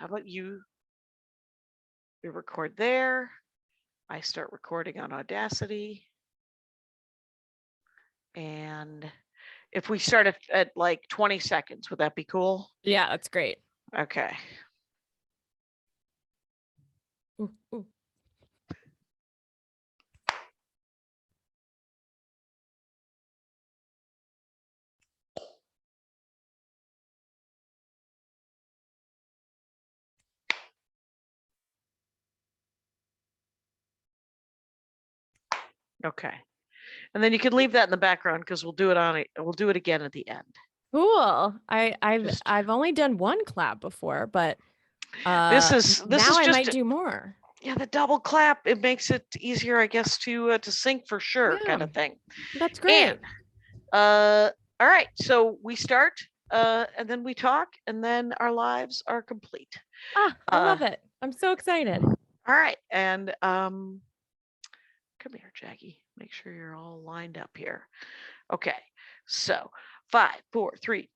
how about you record there? I start recording on Audacity. And if we start at like 20 seconds, would that be cool? Yeah, that's great. Okay. Ooh, ooh. Okay. And then you can leave that in the background because we'll do it again at the end. Cool. I've only done one clap before, but this is now I just might do more. Yeah, the double clap, it makes it easier, I guess, to sync for sure, kind of thing. That's great. And all right, so we start and then we talk and then our lives are complete. I love it. I'm so excited. All right, and come here, Jackie. Make sure you're all lined up here. Okay, so 5, 4, 3.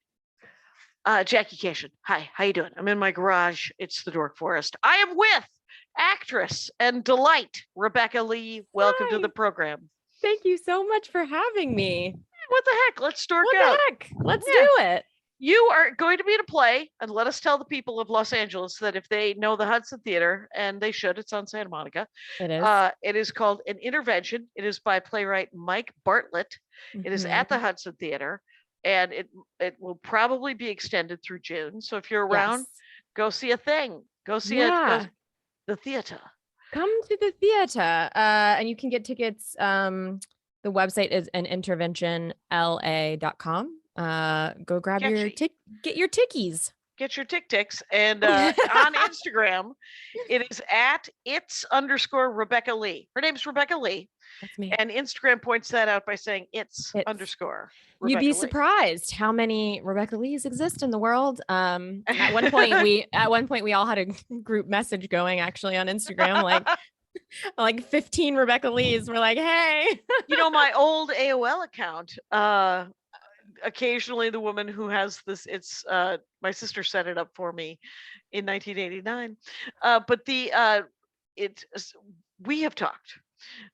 Jackie KASHIAN. Hi, how you doing? I'm in my garage. It's the Dork Forest. I am with actress and delight, Rebecca Lee. Welcome to the program. Thank you so much for having me. What the heck? Let's dork out. What the heck? Let's do it. You are going to be in a play, and let us tell the people of Los Angeles that if they know the Hudson Theater, and they should, it's on Santa Monica. It is. It is called An Intervention. It is by playwright Mike Bartlett. It is at the Hudson Theater, and it will probably be extended through June. So if you're around, go see a thing. Go see the theater. Come to the theater, and you can get tickets. The website is aninterventionla.com. Go grab get your tickies. Get your ticks. And on Instagram, it is at its_Rebecca Lee. Her name's Rebecca Lee. That's me. And Instagram points that out by saying it's _. You'd be surprised how many Rebecca Lees exist in the world. At one point we all had a group message going actually on Instagram, like 15 Rebecca Lees. We're like, hey, my old AOL account. Occasionally the woman who has this, it's my sister set it up for me in 1989. But we have talked.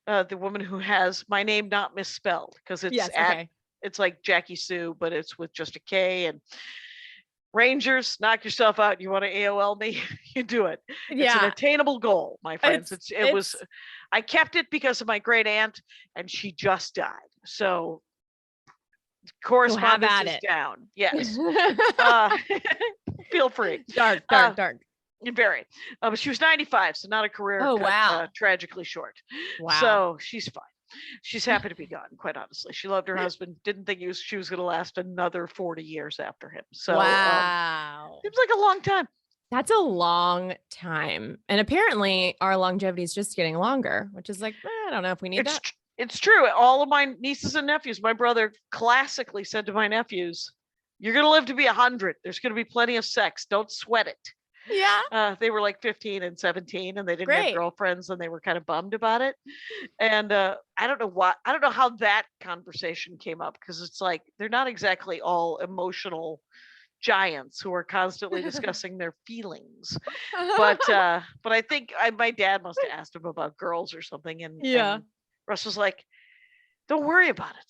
The woman who has my name not misspelled because it's it's like Jackie Sue, but it's with just a K. And Rangers, knock yourself out. You want to AOL me? You do it. It's an attainable goal, my friends. I kept it because of my great aunt, and she just died. So correspondence is down. Yes. Feel free. Dark. Very. But she was 95, so not a career. Oh, wow. Tragically short. Wow. So she's fine. She's happy to be gone, quite honestly. She loved her husband, didn't think she was going to last another 40 years after him. So wow. Seems like a long time. That's a long time. And apparently our longevity is just getting longer, which is like, I don't know if we need that. It's true. All of my nieces and nephews, my brother classically said to my nephews, you're going to live to be 100. There's going to be plenty of sex. Don't sweat it. Yeah. They were like 15 and 17 and they didn't have girlfriends and they were kind of bummed about it. And I don't know how that conversation came up because it's like, they're not exactly all emotional giants who are constantly discussing their feelings. But I think my dad must have asked him about girls or something. And Russ was like, don't worry about it.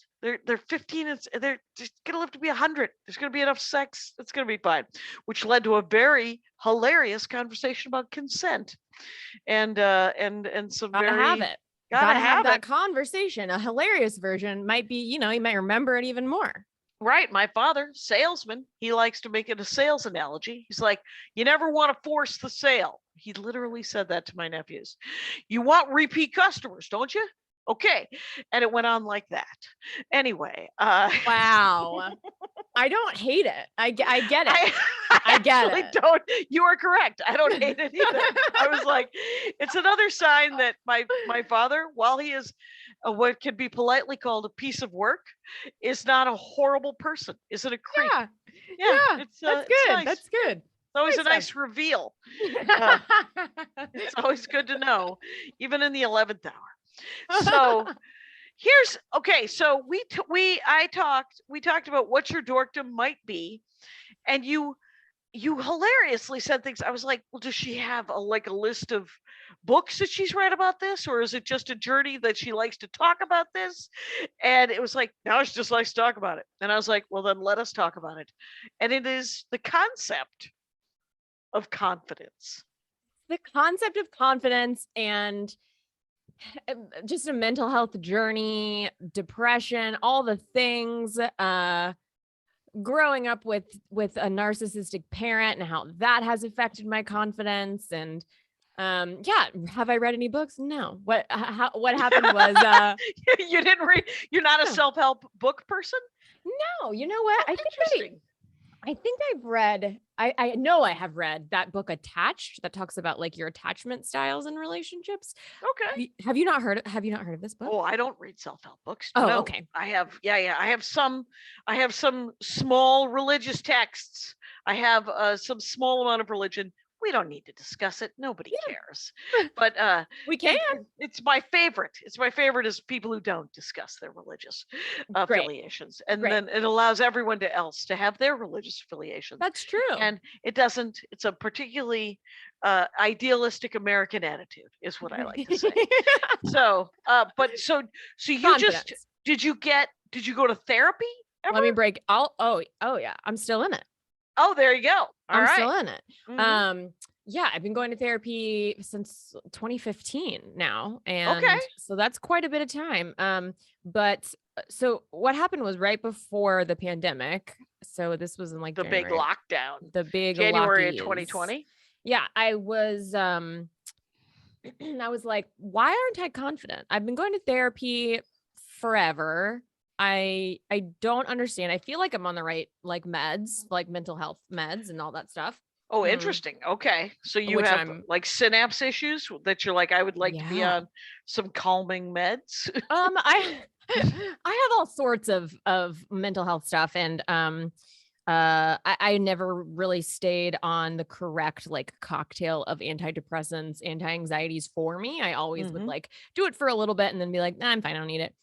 They're 15 and they're just gonna live to be 100. There's gonna be enough sex. It's gonna be fine. Which led to a very hilarious conversation about consent, and some gotta very have it. Gotta have that conversation. A hilarious version might be, you might remember it even more. Right. My father, salesman, he likes to make it a sales analogy. He's like, you never want to force the sale. He literally said that to my nephews. You want repeat customers, don't you? Okay. And it went on like that. Anyway. Wow. I don't hate it. I get it. I get it. You are correct. I don't hate it either. I was like, it's another sign that my father, while he is what can be politely called a piece of work, is not a horrible person. Isn't a creep. Yeah. That's good. Nice. That's good. It's always a nice reveal. It's always good to know, even in the 11th hour. So so we talked about what your dorkdom might be, and you you hilariously said things. I was like, well, does she have a list of books that she's read about this, or is it just a journey that she likes to talk about this? And it was like, now she just likes to talk about it. And I was like, well, then let us talk about it. And it is the concept of confidence. The concept of confidence and just a mental health journey, depression, all the things, growing up with a narcissistic parent and how that has affected my confidence. And yeah, have I read any books? No. What happened was you didn't read, you're not a self-help book person? No, you know what? I think I've read, I know I have read that book Attached that talks about like your attachment styles in relationships. Okay. Have you not heard of this book? Oh, I don't read self-help books. Oh, no. Okay. I have, I have some small religious texts. I have some small amount of religion. We don't need to discuss it. Nobody cares. But we can. It's my favorite. It's my favorite is people who don't discuss their religious affiliations. And then it allows everyone else to have their religious affiliations. That's true. And it's a particularly idealistic American attitude is what I like to say. So you just, did you go to therapy ever? Let me break. Oh yeah. I'm still in it. Oh, there you go. I'm still in it. Mm-hmm. Yeah, I've been going to therapy since 2015 now. And so that's quite a bit of time. But so what happened was right before the pandemic. So this was in like the January, big lockdown, the big January lockies. of 2020. Yeah, I was, I was like, why aren't I confident? I've been going to therapy forever. I don't understand. I feel like I'm on the right, like meds, like mental health meds and all that stuff. Oh, interesting. Okay. So you have like synapse issues that you're like, I would like to be on some calming meds. I have all sorts of mental health stuff. And, I never really stayed on the correct like cocktail of antidepressants, anti-anxieties for me. I always would like do it for a little bit and then be like, nah, I'm fine. I don't need it.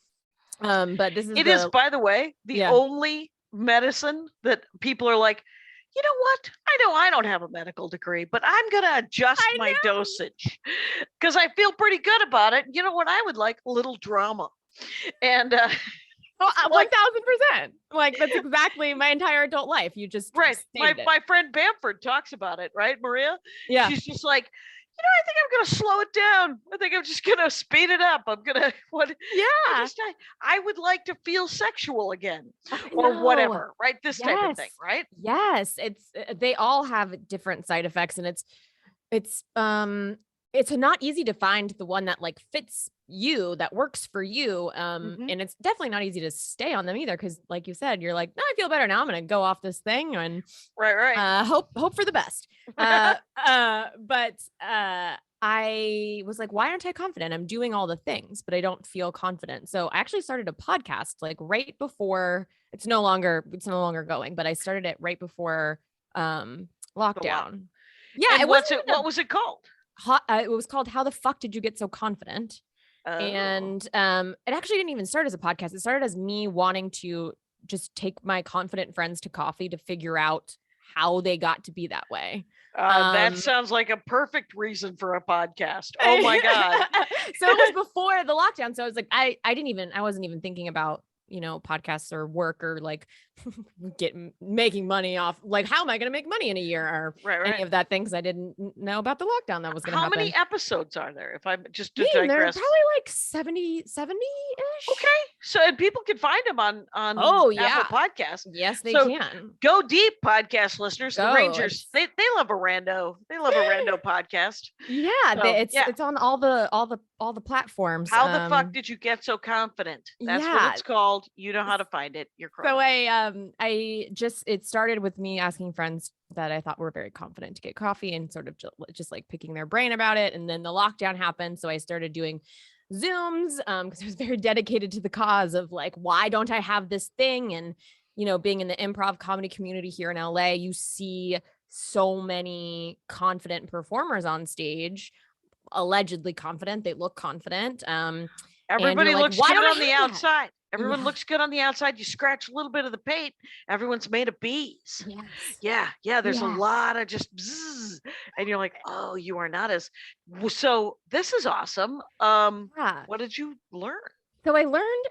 But this is by the way, the only medicine that people are like, you know what? I know I don't have a medical degree, but I'm going to adjust my dosage because I feel pretty good about it. You know what? I would like a little drama. And 1000%. Like that's exactly my entire adult life. You just my friend Bamford talks about it, right, Maria? Yeah. She's just like, I think I'm going to slow it down. I think I'm just going to speed it up. I'm going to, I would like to feel sexual again or whatever, right? This type of thing, right? Yes. They all have different side effects and it's not easy to find the one that like fits you, that works for you. And it's definitely not easy to stay on them either. Cause like you said, you're like, no, I feel better now. I'm going to go off this thing and hope for the best. But I was like, why aren't I confident? I'm doing all the things, but I don't feel confident. So I actually started a podcast like right before it's no longer going, but I started it right before, lockdown. Yeah. And what was it called? It was called How the Fuck Did You Get So Confident? And it actually didn't even start as a podcast. It started as me wanting to just take my confident friends to coffee to figure out how they got to be be that way. That sounds like a perfect reason for a podcast. Oh my God. So it was before the lockdown. So I was like, I wasn't even thinking about, podcasts or work or like making money off. Like, how am I going to make money in a year or any of that thing? Cause I didn't know about the lockdown that was going to happen. How many episodes are there? If I'm just to digress. They're probably like 70 ish. Okay. So, and people can find them on Apple Podcasts. Yes, they can. Go deep, podcast listeners. The Rangers, they love a rando. They love a rando podcast. Yeah. It's on all the platforms. How the fuck did you get so confident? That's what it's called. You know how to find it. You're correct. So it started with me asking friends that I thought were very confident to get coffee and sort of just like picking their brain about it. And then the lockdown happened. So I started doing Zooms because I was very dedicated to the cause of like, why don't I have this thing? And, being in the improv comedy community here in LA, you see so many confident performers on stage, allegedly confident. They look confident. Everybody like, looks why good don't I on the have that? outside. Everyone Yeah. looks good on the outside. You scratch a little bit of the paint. Everyone's made of bees. Yes. Yeah. There's a Yeah. lot of just bzzz, and you're like, oh, you are not as. So this is awesome. Yeah. What did you learn? So I learned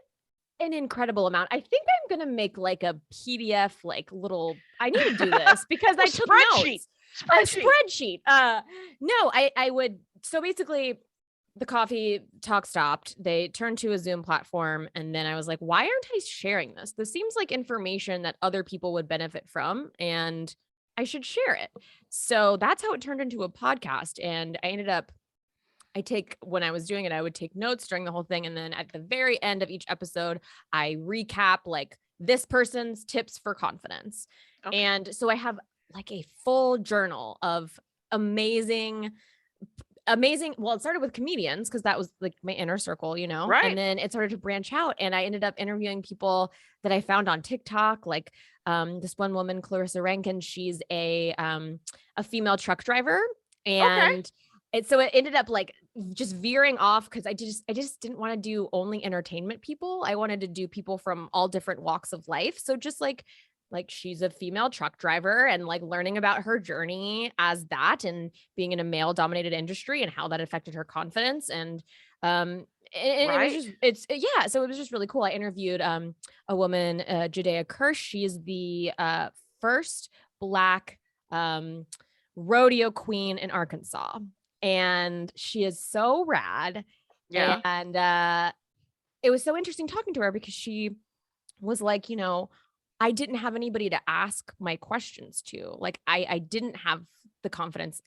an incredible amount. I think I'm going to make like a PDF, like little, I need to do this because I took notes. A spreadsheet. No, I would. So basically the coffee talk stopped. They turned to a Zoom platform. And then I was like, why aren't I sharing this? This seems like information that other people would benefit from, and I should share it. So that's how it turned into a podcast. And when I was doing it, I would take notes during the whole thing. And then at the very end of each episode, I recap like this person's tips for confidence. Okay. And so I have like a full journal of amazing. Well, it started with comedians because that was like my inner circle, you know, right. And then it started to branch out, and I ended up interviewing people that I found on TikTok, like this one woman, Clarissa Rankin. She's a female truck driver, and so it ended up like just veering off because I just didn't want to do only entertainment people. I wanted to do people from all different walks of life. So just like she's a female truck driver, and like learning about her journey as that and being in a male dominated industry and how that affected her confidence. And it was just, so it was just really cool. I interviewed a woman, Judea Kirsch. She's the first Black rodeo queen in Arkansas. And she is so rad. Yeah. And it was so interesting talking to her because she was like, you know, I didn't have anybody to ask my questions to. Like I didn't have the confidence.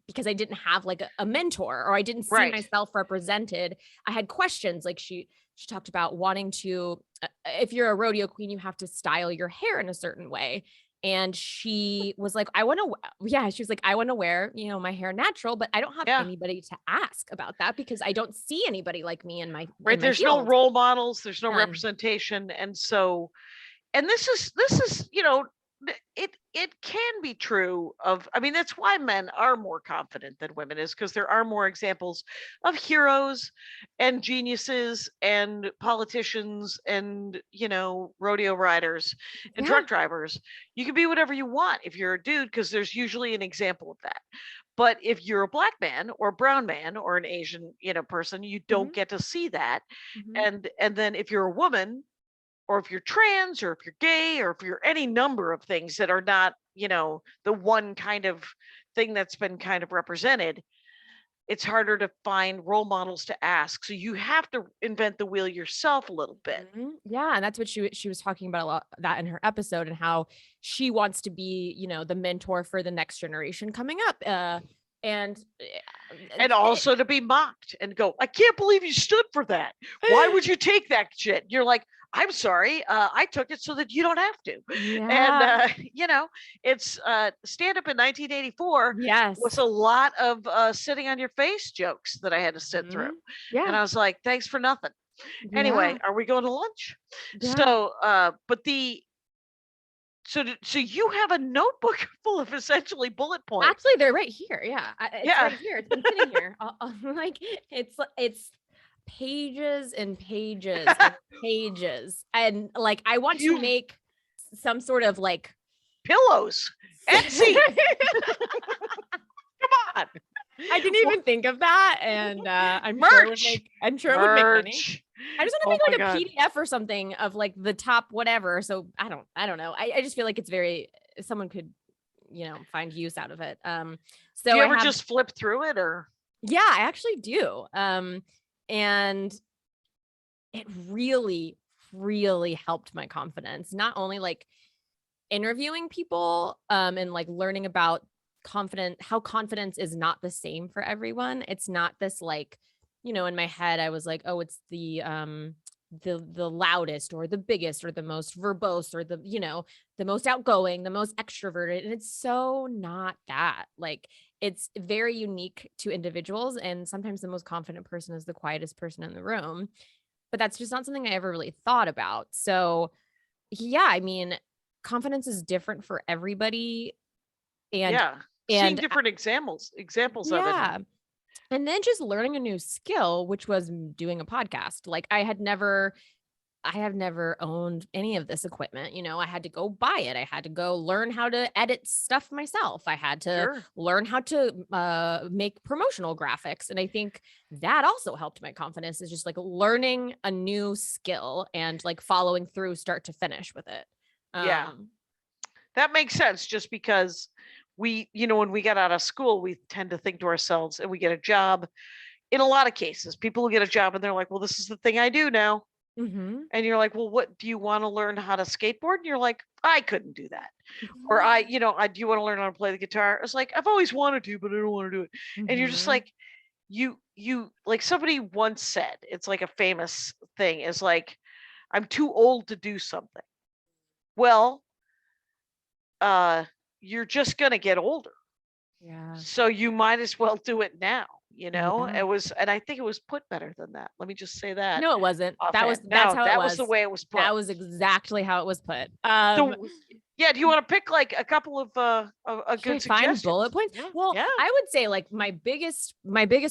Because I didn't have like a mentor, or I didn't see myself represented. I had questions. Like she talked about wanting to, if you're a rodeo queen, you have to style your hair in a certain way. And she was like, she was like, I want to wear, you know, my hair natural, but I don't have anybody to ask about that because I don't see anybody like me in my there's no role models, there's no representation. And so, and this is, you know, it can be true of, I mean, that's why men are more confident than women, is because there are more examples of heroes and geniuses and politicians and, you know, rodeo riders and truck drivers. You can be whatever you want if you're a dude, because there's usually an example of that. But if you're a Black man or a brown man or an Asian, you know, person, you don't get to see that. And then if you're a woman, or if you're trans, or if you're gay, or if you're any number of things that are not, you know, the one kind of thing that's been kind of represented, it's harder to find role models to ask. So you have to invent the wheel yourself a little bit. Yeah. And that's what she was talking about a lot, that in her episode, and how she wants to be, you know, the mentor for the next generation coming up. And also to be mocked and go, I can't believe you stood for that. Why would you take that shit? You're like, I'm sorry, I took it so that you don't have to. Yeah. And, you know, it's stand up in 1984 was a lot of sitting on your face jokes that I had to sit through. Yeah. And I was like, thanks for nothing. Yeah. Anyway, are we going to lunch? Yeah. So, So you have a notebook full of essentially bullet points. Actually, they're right here. Yeah. It's right here. It's been sitting here. Like it's pages and pages and pages. And like, I want to make some sort of like pillows. Etsy. Come on. I didn't even think of that. And I'm sure it would make money. I just want to make like a PDF or something of like the top whatever. So I don't know. I just feel like it's someone could, you know, find use out of it. So do you ever just flip through it, or? Yeah, I actually do. And it really, really helped my confidence. Not only like interviewing people, and like learning about how confidence is not the same for everyone. It's not this like, you know, in my head, I was like, oh, it's the loudest or the biggest or the most verbose or the, you know, the most outgoing, the most extroverted. And it's so not that. Like, it's very unique to individuals. And sometimes the most confident person is the quietest person in the room, but that's just not something I ever really thought about. So yeah, I mean, confidence is different for everybody. And seeing different examples of it. And then just learning a new skill, which was doing a podcast. Like I have never owned any of this equipment. I had to go buy it. I had to go learn how to edit stuff myself. I had to Sure. learn how to make promotional graphics. And I think that also helped my confidence, is just like learning a new skill and like following through start to finish with it. Yeah. That makes sense, just because when we get out of school, we tend to think to ourselves, and we get a job. In a lot of cases, people will get a job and they're like, well, this is the thing I do now. Mhm. And you're like, well, what do you want to learn how to skateboard? And you're like, I couldn't do that. Or do you want to learn how to play the guitar? It's like, I've always wanted to, but I don't want to do it. And you're just Mhm. like, you like somebody once said, it's like a famous thing, is like, I'm too old to do something. Well, uh, you're just gonna get older. Yeah. So you might as well do it now, Yeah. and I think it was put better than that. Let me just say that No, it wasn't. offhand. That's No, how it that was the was. way it was put. That was exactly how it was put. So, yeah, do you want to pick like a couple of a Should I good find suggestions? bullet points? Yeah, Well, yeah. I would say like my biggest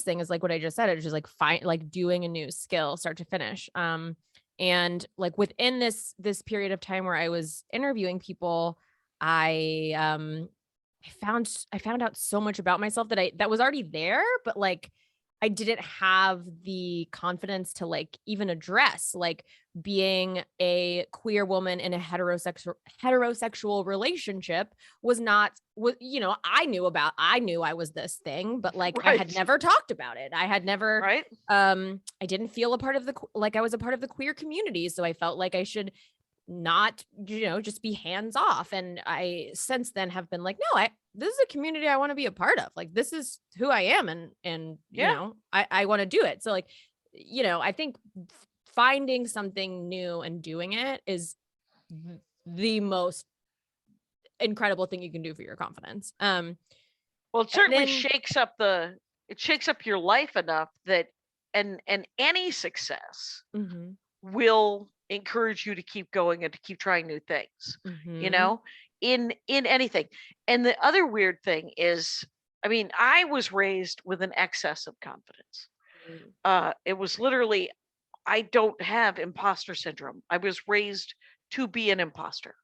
thing is like what I just said. It's just like doing a new skill start to finish. And like within this period of time where I was interviewing people, I found out so much about myself that was already there, but like I didn't have the confidence to like even address, like being a queer woman in a heterosexual relationship was not what I knew I was this thing, but like I had Right. never talked about it. I had never Right. I didn't feel a part of like I was a part of the queer community, so I felt like I should not, just be hands off. And I since then have been like, no, this is a community I want to be a part of. Like this is who I am, and Yeah. I want to do it. So like, I think finding something new and doing it is the most incredible thing you can do for your confidence. Well, it And certainly then shakes up your life enough that, and any success mhm, will encourage you to keep going and to keep trying new things, you mhm, know, in anything. And the other weird thing is, I mean, I was raised with an excess of confidence. mm, It was literally, I don't have imposter syndrome. I was raised to be an imposter.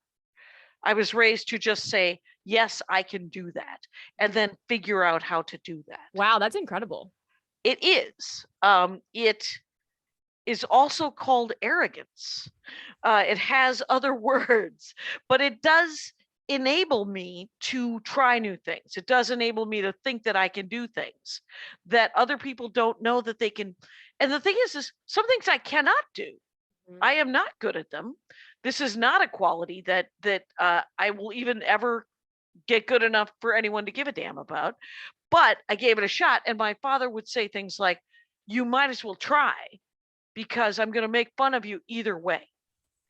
I was raised to just say, yes, I can do that, and then figure out how to do that. wow, that's incredible. It is. It is also called arrogance. It has other words, but it does enable me to try new things. It does enable me to think that I can do things that other people don't know that they can. And the thing is some things I cannot do. I am not good at them. This is not a quality that I will even ever get good enough for anyone to give a damn about. But I gave it a shot, and my father would say things like, "You might as well try, because I'm going to make fun of you either way.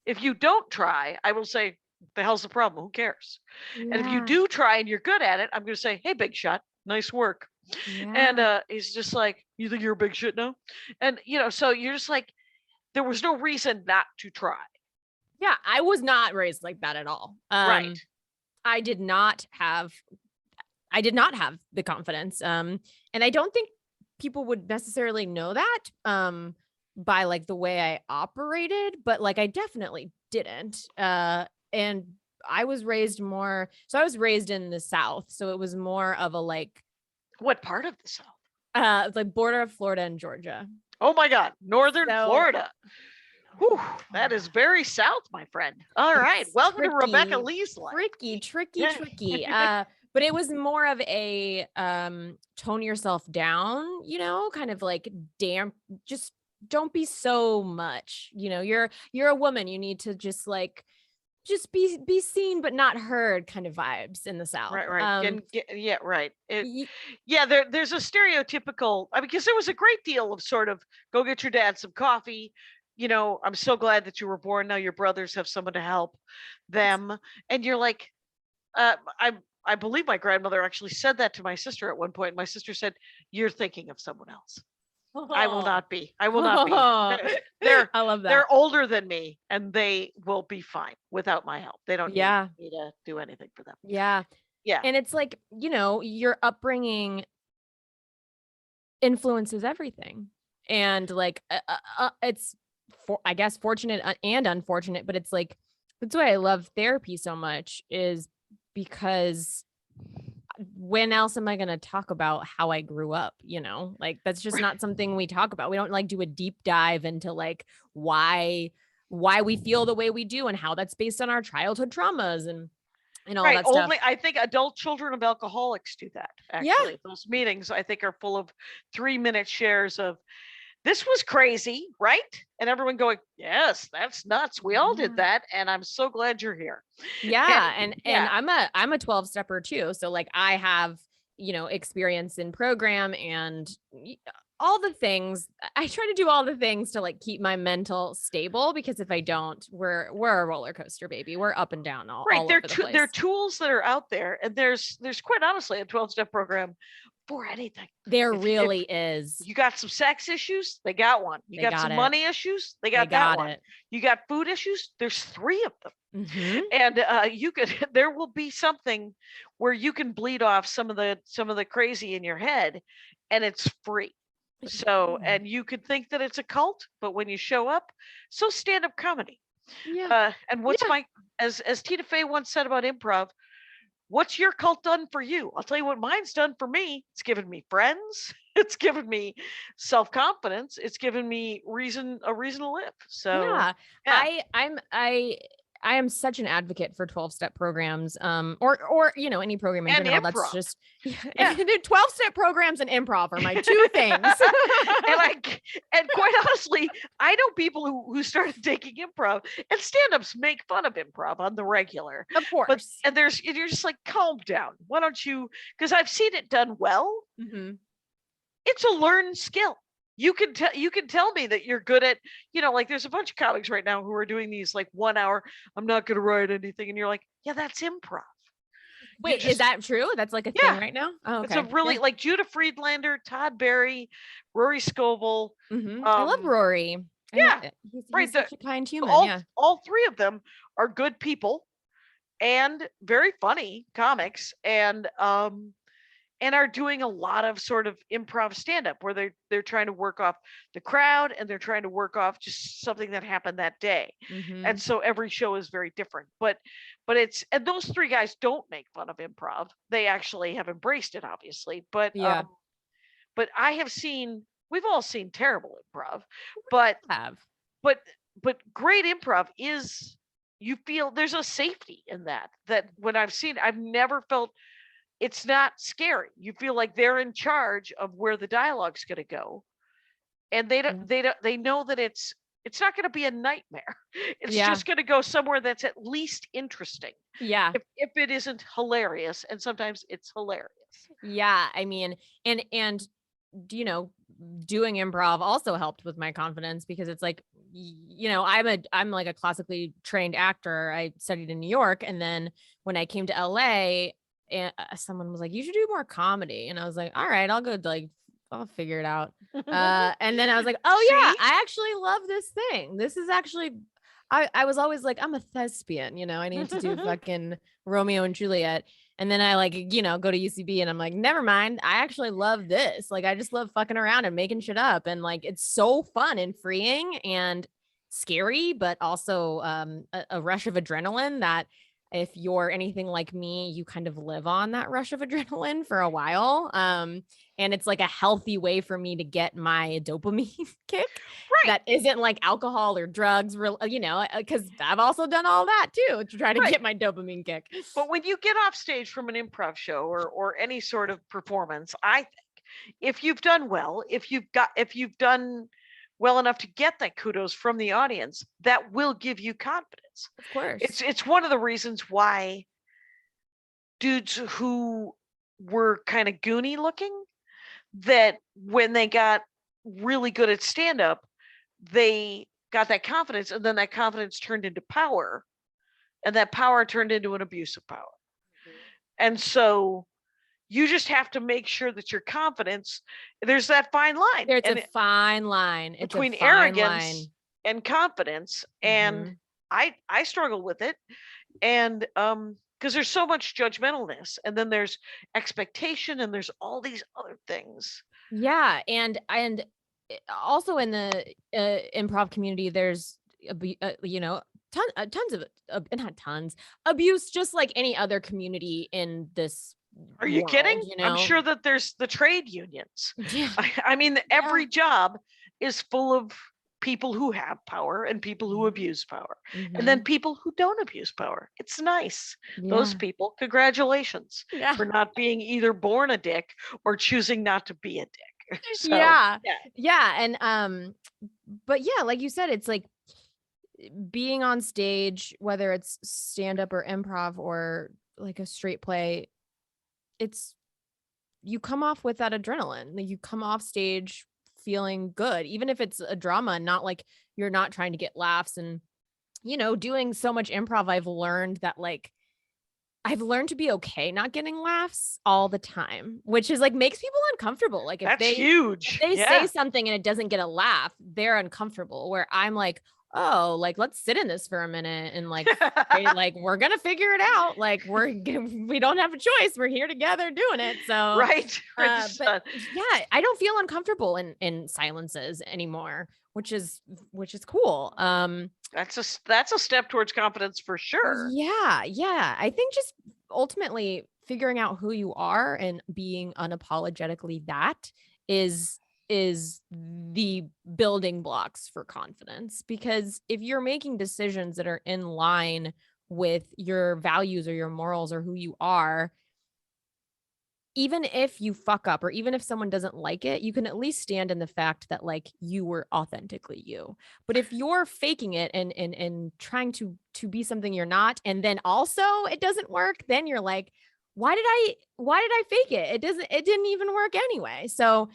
If you don't try, I will say, the hell's the problem? Who cares? And if you Yeah, do try and you're good at it, I'm going to say, hey, big shot, nice work." And yeah. he's just like, you think you're a big shit now? And, so you're just like, there was no reason not to try. Yeah, I was not raised like that at all. Right. I did not have the confidence. And I don't think people would necessarily know that by like the way I operated, but like I definitely didn't. And I was raised in the South, so it was more of a like What part of the South? like border of Florida and Georgia. Oh my God, Northern So Florida. Whew, that is very South, my friend. All right. it's Welcome to Rebecca Lee's life. tricky. But it was more of a tone yourself down, kind of like damp, just don't be so much. You're a woman. You need to just be seen but not heard kind of vibes in the South. Right. Yeah, right. Y- Yeah, there's a stereotypical, I mean, because there was a great deal of sort of, go get your dad some coffee. I'm so glad that you were born. Now your brothers have someone to help them. And you're like, I believe my grandmother actually said that to my sister at one point. My sister said, "You're thinking of someone else. I will not be. I will not be." they're I love that. they're older than me, and they will be fine without my help. They don't need Yeah. me to do anything for them. Yeah. Yeah. And it's like, your upbringing influences everything. And like, it's I guess fortunate and unfortunate, but it's like, that's why I love therapy so much, is because when else am I going to talk about how I grew up? Like, that's just not something we talk about. We don't like do a deep dive into like why we feel the way we do and how that's based on our childhood traumas and all that stuff. I think adult children of alcoholics do that. Actually, those meetings I think are full of 3-minute shares of, this was crazy, right? And everyone going, yes, that's nuts. We all did that. And I'm so glad you're here. Yeah. And I'm a 12-stepper too. So like, I have, experience in program and all the things. I try to do all the things to like keep my mental stable, because if I don't, we're a roller coaster, baby. We're up and down all over the place. There are tools that are out there, and there's quite honestly a 12-step program for anything. There really is. You got some sex issues, they got one. You got some money issues, they got that one. You got food issues, there's 3 of them. Mm-hmm. And there will be something where you can bleed off some of the crazy in your head, and it's free. So, and you could think that it's a cult, but when you show up, so stand-up comedy. Yeah. And what's as Tina Fey once said about improv, what's your cult done for you? I'll tell you what mine's done for me. It's given me friends. It's given me self-confidence. It's given me a reason to live. So I am such an advocate for 12-step programs, or any program in general. Improv. That's just 12-step programs and improv are my 2 things. and quite honestly, I know people who started taking improv, and stand-ups make fun of improv on the regular. Of course. And you're just like, calm down. Why don't you? Because I've seen it done well. Mm-hmm. It's a learned skill. You can tell me that you're good at, like there's a bunch of comics right now who are doing these like 1 hour, I'm not going to write anything. And you're like, yeah, that's improv. Wait, is that true? That's like a thing right now? Oh, okay. It's a really like Judah Friedlander, Todd Barry, Rory Scovel. Mm-hmm. I love Rory. He's such a kind human. All 3 of them are good people and very funny comics, and are doing a lot of sort of improv stand-up where they're trying to work off the crowd, and they're trying to work off just something that happened that day. Mm-hmm. And so every show is very different. But and those 3 guys don't make fun of improv. They actually have embraced it, obviously. But we've all seen terrible improv. But great improv is, you feel there's a safety in that when I've never felt, it's not scary. You feel like they're in charge of where the dialogue's going to go, and they know that it's not going to be a nightmare. It's just going to go somewhere that's at least interesting. Yeah. If it isn't hilarious, and sometimes it's hilarious. Yeah, I mean, and doing improv also helped with my confidence, because it's like, I'm like a classically trained actor. I studied in New York, and then when I came to LA, and someone was like, you should do more comedy. And I was like, all right, I'll go, like, I'll figure it out. And then I was like, oh yeah, I actually love this thing. This is actually, I was always like, I'm a thespian, I need to do fucking Romeo and Juliet. And then I like, go to UCB, and I'm like, never mind. I actually love this. Like, I just love fucking around and making shit up. And like, it's so fun and freeing and scary, but also a rush of adrenaline that, if you're anything like me, you kind of live on that rush of adrenaline for a while. And it's like a healthy way for me to get my dopamine kick. Right. That isn't like alcohol or drugs, because I've also done all that too, to try to get my dopamine kick. But when you get off stage from an improv show or any sort of performance, I think if you've done well, if you've done well enough to get that kudos from the audience, that will give you confidence. Of course. It's one of the reasons why dudes who were kind of goony looking, that when they got really good at stand-up, they got that confidence, and then that confidence turned into power, and that power turned into an abuse of power. Mm-hmm. And so you just have to make sure that your confidence, there's that fine line. There's a fine line between arrogance and confidence. And I struggle with it. And because there's so much judgmentalness, and then there's expectation, and there's all these other things Yeah. And also in the improv community, there's, you know, tons of, not tons, abuse, just like any other community in this Are you kidding? world, you I'm know? sure that there's the trade unions. Yeah. I mean, every job is full of people who have power and people who abuse power, and then people who don't abuse power. It's nice. Those Yeah. people, congratulations Yeah. for not being either born a dick or choosing not to be a dick. So, Yeah. Yeah. And but yeah, like you said, it's like being on stage, whether it's stand up or improv or like a straight play, it's, you come off with that adrenaline. Like you come off stage feeling good, even if it's a drama, not like you're not trying to get laughs. And, you know, doing so much improv, I've learned that like, I've learned to be okay not getting laughs all the time, which is like makes people uncomfortable. Like if that's they huge. say something and it doesn't get a laugh, they're uncomfortable. Where I'm like, oh, like let's sit in this for a minute and like like we're gonna figure it out. Like we don't have a choice. We're here together doing it. So right. but yeah, I don't feel uncomfortable in silences anymore, which is cool. That's a step towards confidence for sure. Yeah. I think just ultimately figuring out who you are and being unapologetically that is the building blocks for confidence. Because if you're making decisions that are in line with your values or your morals or who you are, even if you fuck up or even if someone doesn't like it, you can at least stand in the fact that like you were authentically you. But if you're faking it and trying to be something you're not, and then also it doesn't work, then you're like, why did I fake it? It didn't even work anyway. So,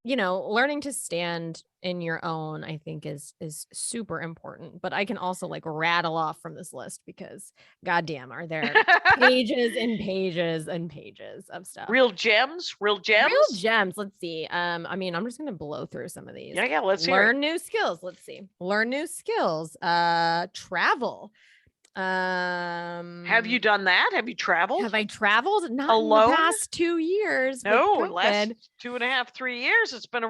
you know, learning to stand in your own, I think is super important. But I can also like rattle off from this list because goddamn, are there pages and pages and pages of stuff. Real gems. Real gems. Let's see. I mean, I'm just gonna blow through some of these. Yeah, let's hear Learn new skills. Let's see. Learn new skills. Travel. Have you done that? Have you traveled? Have I traveled? Not alone? In the past 2 years. No, last 2.5, 3 years. It's been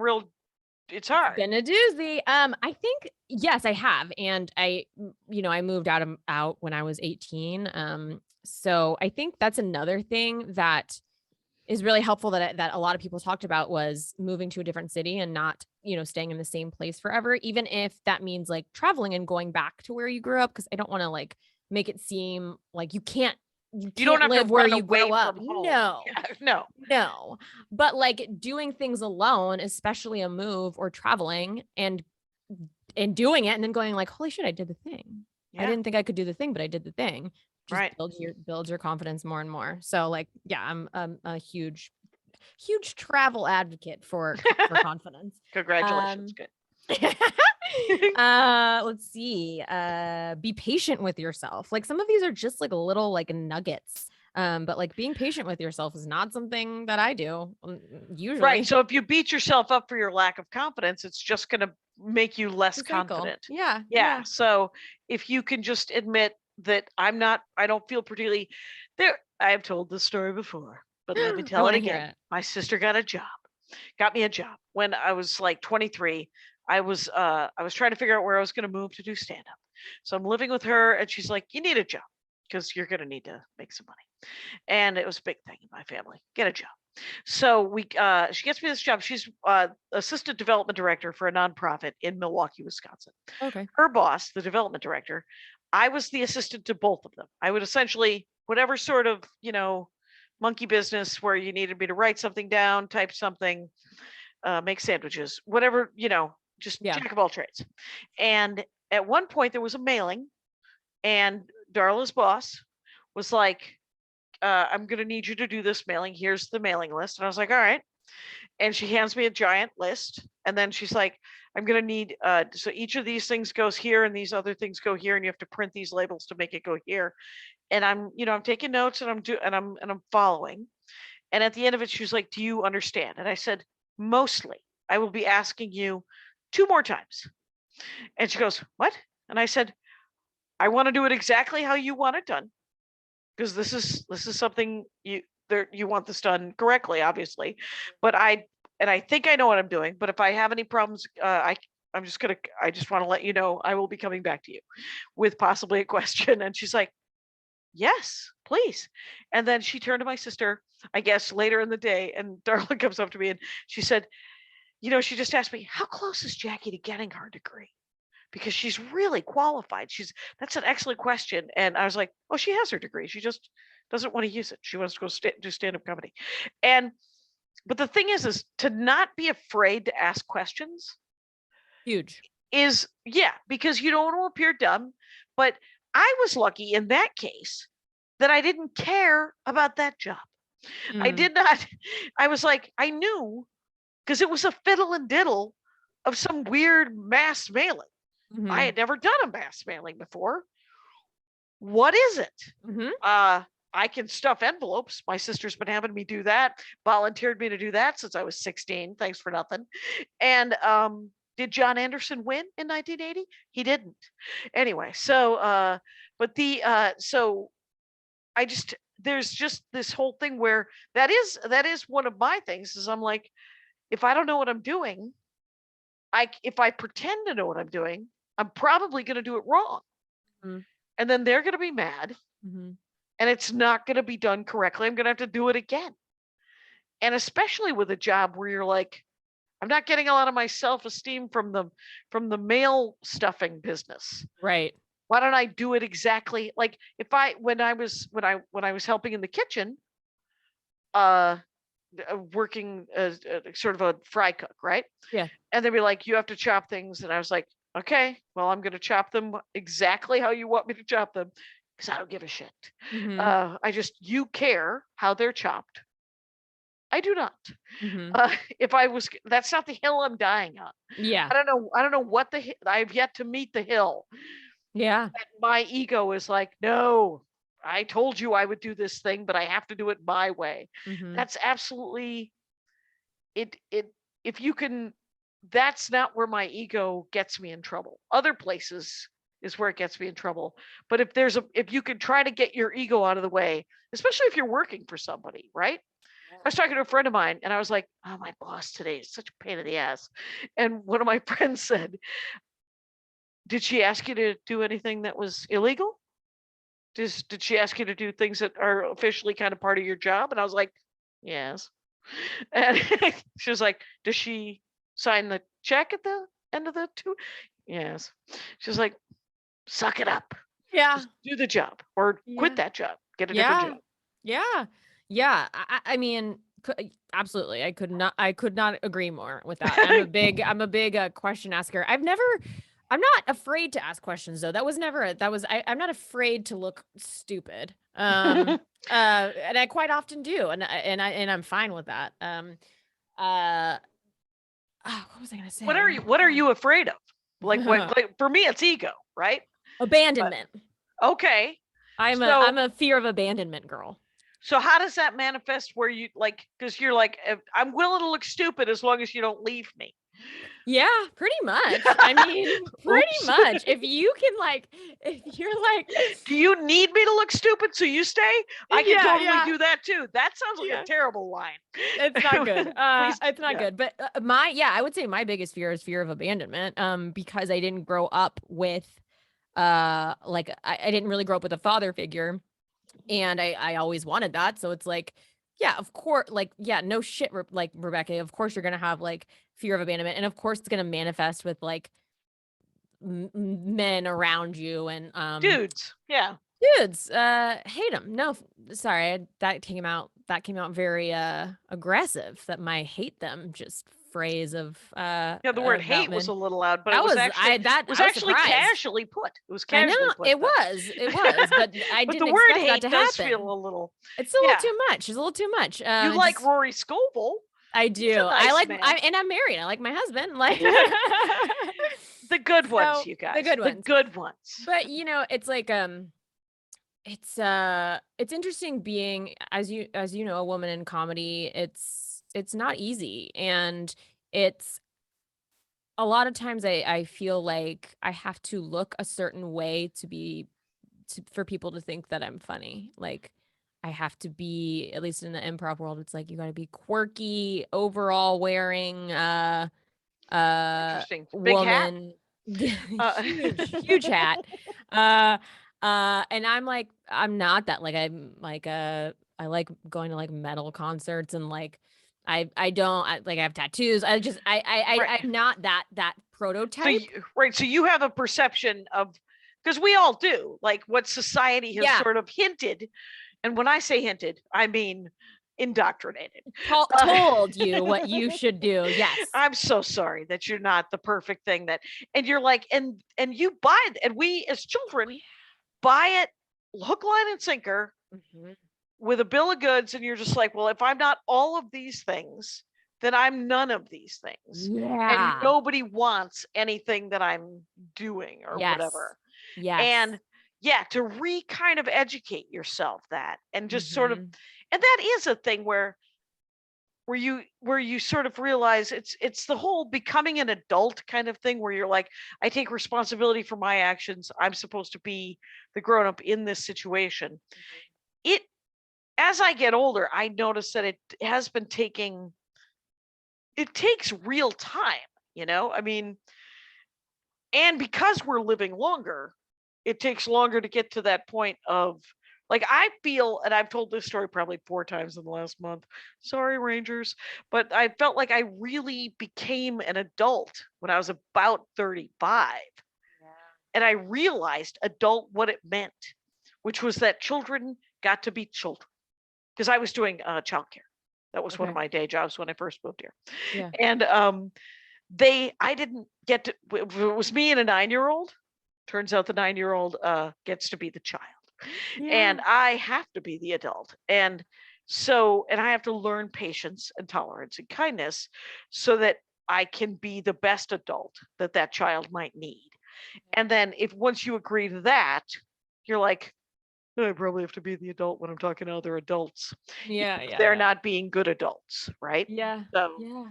it's hard. Been a doozy. I think yes, I have, and I moved out when I was 18. So I think that's another thing that is really helpful that a lot of people talked about was moving to a different city and not, staying in the same place forever, even if that means like traveling and going back to where you grew up. Cause I don't want to like make it seem like you don't have live to where you grow up. No, yeah, no. But like doing things alone, especially a move or traveling and doing it and then going like, holy shit, I did the thing. Yeah. I didn't think I could do the thing, but I did the thing. Just right. builds your confidence more and more. So like, yeah, I'm a huge travel advocate for confidence. Congratulations. Good. Let's see. Be patient with yourself. Like some of these are just like little like nuggets. But like being patient with yourself is not something that I do usually. Right. So if you beat yourself up for your lack of confidence, it's just going to make you less confident. Yeah. So if you can just admit that I don't feel particularly there. I have told this story before, but let me tell it again. My sister got me a job when I was like 23. I was trying to figure out where I was going to move to do stand up. So I'm living with her and she's like, you need a job because you're going to need to make some money. And it was a big thing in my family. Get a job. So she gets me this job. She's assistant development director for a nonprofit in Milwaukee, Wisconsin. Okay. Her boss, the development director, I was the assistant to both of them. I would essentially, whatever sort of, monkey business where you needed me to write something down, type something, make sandwiches, whatever, just jack of all trades. And at one point there was a mailing and Darla's boss was like, I'm going to need you to do this mailing. Here's the mailing list. And I was like, all right. And she hands me a giant list. And then she's like, I'm going to need, so each of these things goes here and these other things go here. And you have to print these labels to make it go here. And I'm taking notes and I'm following. And at the end of it, she was like, do you understand? And I said, mostly. I will be asking you 2 more times. And she goes, what? And I said, I want to do it exactly how you want it done. Because this is something you want this done correctly, obviously. But I and I think I know what I'm doing, but if I have any problems, I just want to let you know I will be coming back to you with possibly a question. And she's like, yes, please. And then she turned to my sister, I guess later in the day, and Darla comes up to me and she said, she just asked me, how close is Jackie to getting her degree? Because she's really qualified. That's an excellent question. And I was like, oh, she has her degree. She just doesn't want to use it. She wants to go do stand-up comedy. But the thing is to not be afraid to ask questions. Huge. Because you don't want to appear dumb. But I was lucky in that case that I didn't care about that job. I did not. I was like, I knew, because it was a fiddle and diddle of some weird mass mailing. I had never done a mass mailing before. What is it? I can stuff envelopes. My sister's been having me do that, volunteered me to do that since I was 16. Thanks for nothing. And did John Anderson win in 1980? He didn't. Anyway, so there's just this whole thing where that is one of my things is I'm like, if I don't know what I'm doing, if I pretend to know what I'm doing, I'm probably going to do it wrong. And then they're going to be mad. And it's not going to be done correctly. I'm going to have to do it again. And especially with a job where you're like, I'm not getting a lot of my self-esteem from the mail stuffing business. Right. Why don't I do it exactly like when I was helping in the kitchen, working as sort of a fry cook, right? Yeah. And they'd be like, you have to chop things, and I was like, okay, well, I'm going to chop them exactly how you want me to chop them, because I don't give a shit. You care how they're chopped. I do not. That's not the hill I'm dying on. Yeah. I don't know I've yet to meet the hill. Yeah. And my ego is like, no, I told you I would do this thing, but I have to do it my way. That's absolutely it. If you can, that's not where my ego gets me in trouble. Other places is where it gets me in trouble. But if you can try to get your ego out of the way, especially if you're working for somebody, right? I was talking to a friend of mine and I was like, oh, my boss today is such a pain in the ass. And one of my friends said, did she ask you to do anything that was illegal? Did she ask you to do things that are officially kind of part of your job? And I was like, yes. And she was like, does she sign the check at the end of the two? Yes. She was like, suck it up. Yeah. Just do the job or quit that job. Get a different job. Yeah. Yeah. I mean, absolutely. I could not agree more with that. I'm a big question asker. I'm not afraid to ask questions though. I'm not afraid to look stupid. And I quite often do. And I'm fine with that. What was I going to say? What are you afraid of? Like for me, it's ego, right? Abandonment. Okay. I'm a fear of abandonment girl. So how does that manifest where you because you're like, I'm willing to look stupid as long as you don't leave me. Yeah, pretty much. I mean, pretty much. If you're like, do you need me to look stupid so you stay? I can totally do that too. That sounds like a terrible line. It's not good. It's not good. But I would say my biggest fear is fear of abandonment. Because I didn't grow up with, I didn't really grow up with a father figure, and I always wanted that. So it's like, yeah, of course, no shit, like Rebecca, of course you're going to have fear of abandonment. And of course it's going to manifest with men around you and dudes. Yeah. Dudes, hate them. No, sorry, that came out very aggressive. That my hate them just phrase of the word hate was a little loud, but that it was actually casually put. It was casually put. It was, but I but didn't the word expect hate that to does happen. feel a little. It's a little too much. It's a little too much. You like Rory Scovel? I do. Nice and I'm married. I like my husband. The good ones, you guys. The good ones. But it's like it's interesting being as you know, a woman in comedy. It's not easy, and it's a lot of times I feel like I have to look a certain way for people to think that I'm funny. I have to be, at least in the improv world, it's like you got to be quirky, overall wearing, Interesting. Big hat. woman, Uh, huge hat. Uh, and I'm not that. Like, I like going to like metal concerts and like, I have tattoos. right. I'm not that prototype. So you have a perception of, because we all do, like what society has Yeah. sort of hinted. And when I say hinted, I mean indoctrinated. Told you what you should do. Yes. I'm so sorry that you're not the perfect thing that, and you're like, and you buy it, and we as children buy it hook, line, and sinker with a bill of goods, and you're just like, well, if I'm not all of these things, then I'm none of these things. Yeah. And nobody wants anything that I'm doing or whatever. Yes. And yeah, to kind of educate yourself that, and just sort of, and that is a thing where you sort of realize it's the whole becoming an adult kind of thing, where you're like, I take responsibility for my actions. I'm supposed to be the grown up in this situation. It, as I get older, I notice that it has been it takes real time, I mean, and because we're living longer, it takes longer to get to that point of, like, I feel, and I've told this story probably 4 times in the last month. Sorry, Rangers. But I felt like I really became an adult when I was about 35. Yeah. And I realized adult what it meant, which was that children got to be children. Because I was doing childcare. That was one of my day jobs when I first moved here. Yeah. And I didn't get to, it was me and a 9-year-old. Turns out the 9-year-old gets to be the child. Yeah. And I have to be the adult. And I have to learn patience and tolerance and kindness so that I can be the best adult that child might need. And then once you agree to that, you're like, I probably have to be the adult when I'm talking to other adults. Yeah. They're not being good adults, right? Yeah. So, yeah.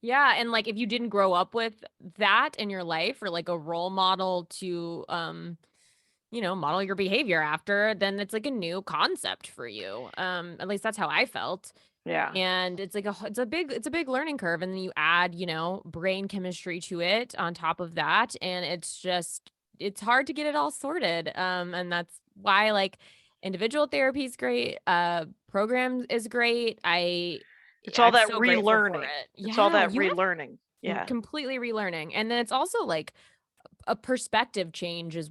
Yeah. And like, if you didn't grow up with that in your life, or like a role model to, model your behavior after, then it's like a new concept for you. At least that's how I felt. Yeah. And it's like it's a big learning curve. And then you add, brain chemistry to it on top of that. And it's hard to get it all sorted. And that's why like individual therapy is great. Programs is great. It's all I'm that so relearning. It's all that you have relearning. Yeah. completely relearning. And then it's also like a perspective change is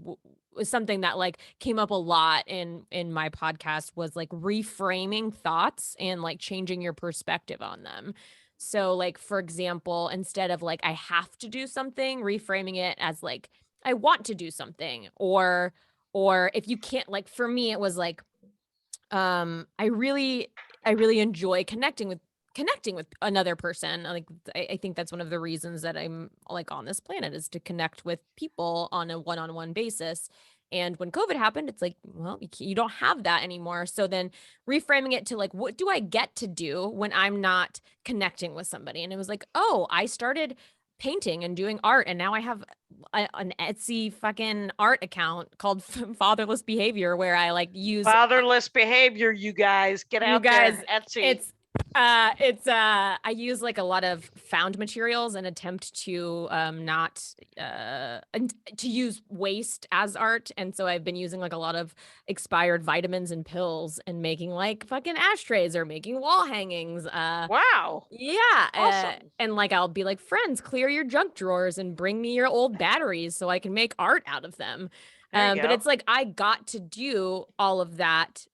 something that like came up a lot in my podcast, was like reframing thoughts and like changing your perspective on them. So like, for example, instead of like, I have to do something, reframing it as like, I want to do something. Or if you can't, like, for me, it was like, I really enjoy connecting with another person. Like, I think that's one of the reasons that I'm like on this planet, is to connect with people on a one-on-one basis. And when COVID happened, it's like, well, you don't have that anymore. So then reframing it to like, what do I get to do when I'm not connecting with somebody? And it was like, oh, I started painting and doing art, and now I have an Etsy fucking art account called Fatherless Behavior, where I like use fatherless behavior. You guys get out there, Etsy. I use like a lot of found materials and attempt to not to use waste as art. And so I've been using like a lot of expired vitamins and pills and making like fucking ashtrays or making wall hangings. Wow. Yeah. Awesome. And like, I'll be like, friends, clear your junk drawers and bring me your old batteries so I can make art out of them. But it's like, I got to do all of that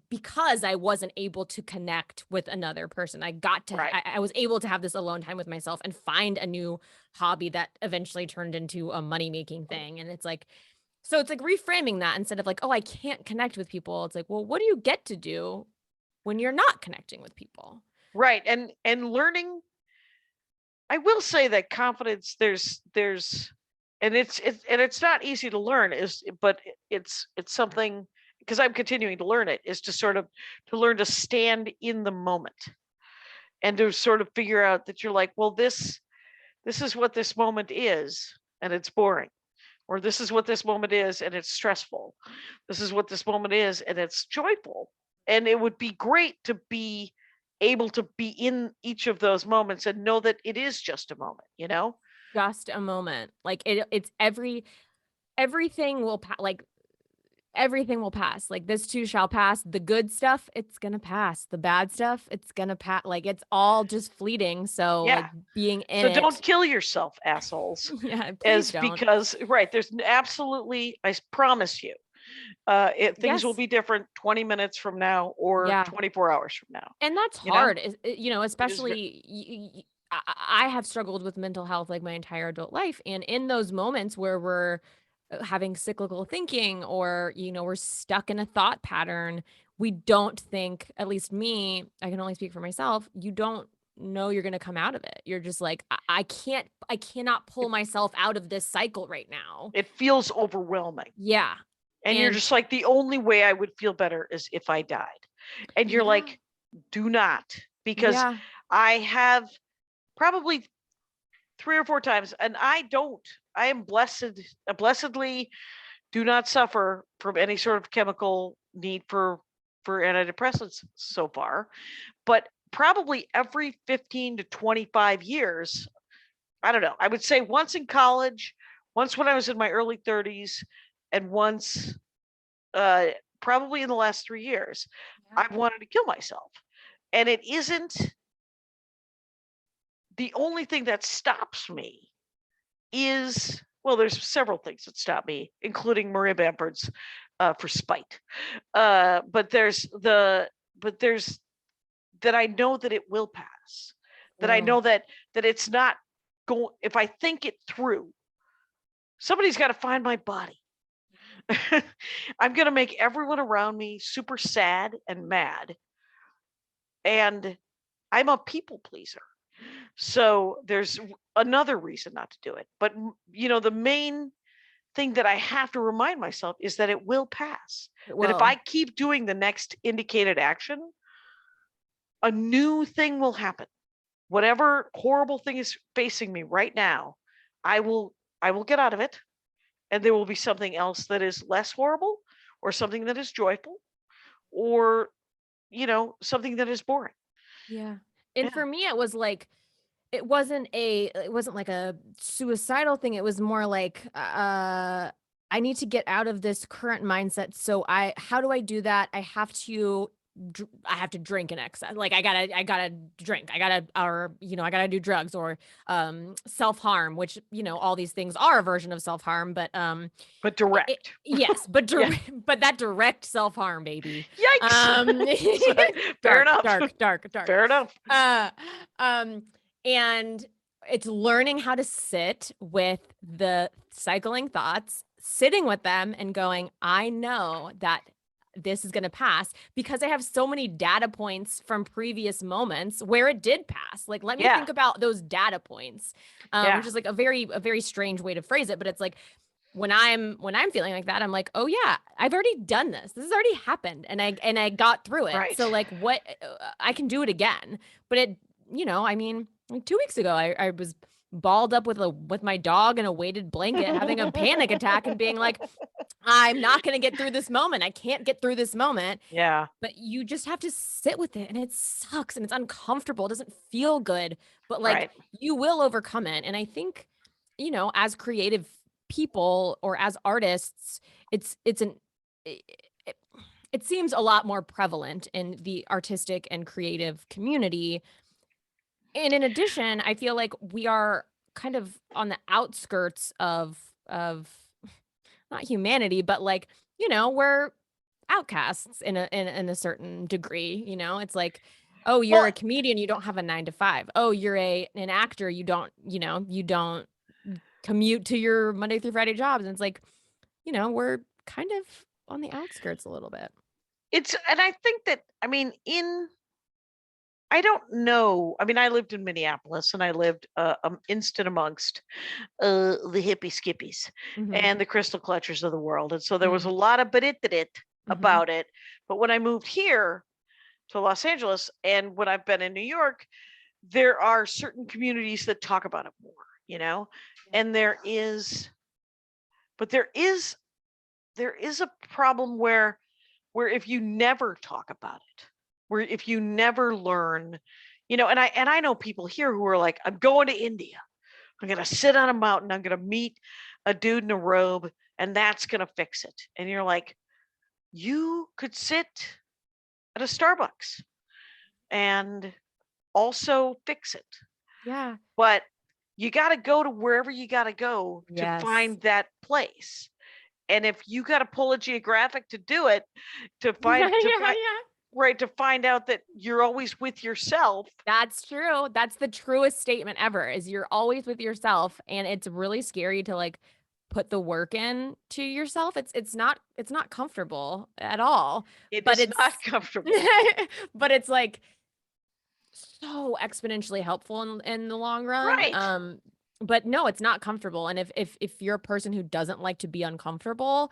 because I wasn't able to connect with another person. I got to, I was able to have this alone time with myself and find a new hobby that eventually turned into a money-making thing. And it's like, so it's like reframing that, instead of like, oh, I can't connect with people. It's like, well, what do you get to do when you're not connecting with people? Right. And learning, I will say that confidence, there's, and it's not easy to learn, but it's something, because I'm continuing to learn it, is to sort of to learn to stand in the moment and to sort of figure out that you're like, well, this is what this moment is, and it's boring. Or this is what this moment is, and it's stressful. This is what this moment is, and it's joyful. And it would be great to be able to be in each of those moments and know that it is just a moment, you know? Just a moment. Like it's everything will like everything will pass. Like this too shall pass. The good stuff, it's gonna pass. The bad stuff, it's gonna pass. Like it's all just fleeting. So Yeah. like being in So don't it. kill yourself, assholes. Yeah, please don't. Because right, there's absolutely, I promise you, things will Yes. be different 20 minutes from now or Yeah. 24 hours from now. And that's You know? hard, you know, especially I have struggled with mental health like my entire adult life. And in those moments where we're having cyclical thinking or, you know, we're stuck in a thought pattern, we don't think, at least me, I can only speak for myself, you don't know you're going to come out of it. You're just like, I cannot pull myself out of this cycle right now. It feels overwhelming. Yeah. And you're just like, the only way I would feel better is if I died. And you're like, do not, because I have probably 3 or 4 times, and I am blessedly do not suffer from any sort of chemical need for antidepressants so far. But probably every 15 to 25 years, I don't know, I would say once in college, once when I was in my early 30s, and once probably in the last 3 years, I've wanted to kill myself. And it isn't the only thing that stops me is, well, there's several things that stop me, including Maria Bamford's for spite. But there's that I know that it will pass. That I know that it's not going, if I think it through, somebody's got to find my body. I'm going to make everyone around me super sad and mad. And I'm a people pleaser. So there's another reason not to do it. But, you know, the main thing that I have to remind myself is that it will pass. That if I keep doing the next indicated action, a new thing will happen. Whatever horrible thing is facing me right now, I will get out of it. And there will be something else that is less horrible, or something that is joyful, or, you know, something that is boring. Yeah. And for me, it was like, it wasn't like a suicidal thing. It was more like, I need to get out of this current mindset. So how do I do that? I have to drink in excess. Like I gotta drink. I gotta do drugs or self-harm, which, you know, all these things are a version of self-harm, but direct. Yes, but direct, but that direct self-harm, baby. Yikes. Fair enough. Dark. Fair enough. And it's learning how to sit with the cycling thoughts, sitting with them and going, I know that this is going to pass because I have so many data points from previous moments where it did pass. Like, let me think about those data points, which is like a very strange way to phrase it. But it's like, when I'm feeling like that, I'm like, oh yeah, I've already done this. This has already happened. And I got through it. Right. So like what I can do it again. But it, you know, I mean, like 2 weeks ago, I was balled up with my dog in a weighted blanket, having a panic attack and being like, I'm not going to get through this moment. I can't get through this moment. Yeah. But you just have to sit with it, and it sucks and it's uncomfortable. It doesn't feel good, but like you will overcome it. And I think, you know, as creative people or as artists, it seems a lot more prevalent in the artistic and creative community. And in addition, I feel like we are kind of on the outskirts of not humanity, but like, you know, we're outcasts in a certain degree. You know, it's like, oh, you're a comedian, you don't have a 9 to 5. Oh, you're an actor, you don't commute to your Monday through Friday jobs. And it's like, you know, we're kind of on the outskirts a little bit. And I think that, I mean, I don't know. I mean, I lived in Minneapolis, and I lived instant amongst the hippie skippies and the crystal clutchers of the world. And so there was a lot of about it. But when I moved here to Los Angeles, and when I've been in New York, there are certain communities that talk about it more, you know, and there is a problem where where if you never talk about it, where if you never learn, and I know people here who are like, I'm going to India. I'm going to sit on a mountain. I'm going to meet a dude in a robe, and that's going to fix it. And you're like, you could sit at a Starbucks and also fix it. Yeah. But you got to go to wherever you got to go to find that place. And if you got to pull a geographic to do it, to find out that you're always with yourself. That's true. That's the truest statement ever, is you're always with yourself. And it's really scary to like put the work in to yourself. It's not comfortable at all. It's not comfortable. But it's like so exponentially helpful in the long run. Right. But no, it's not comfortable. And if you're a person who doesn't like to be uncomfortable,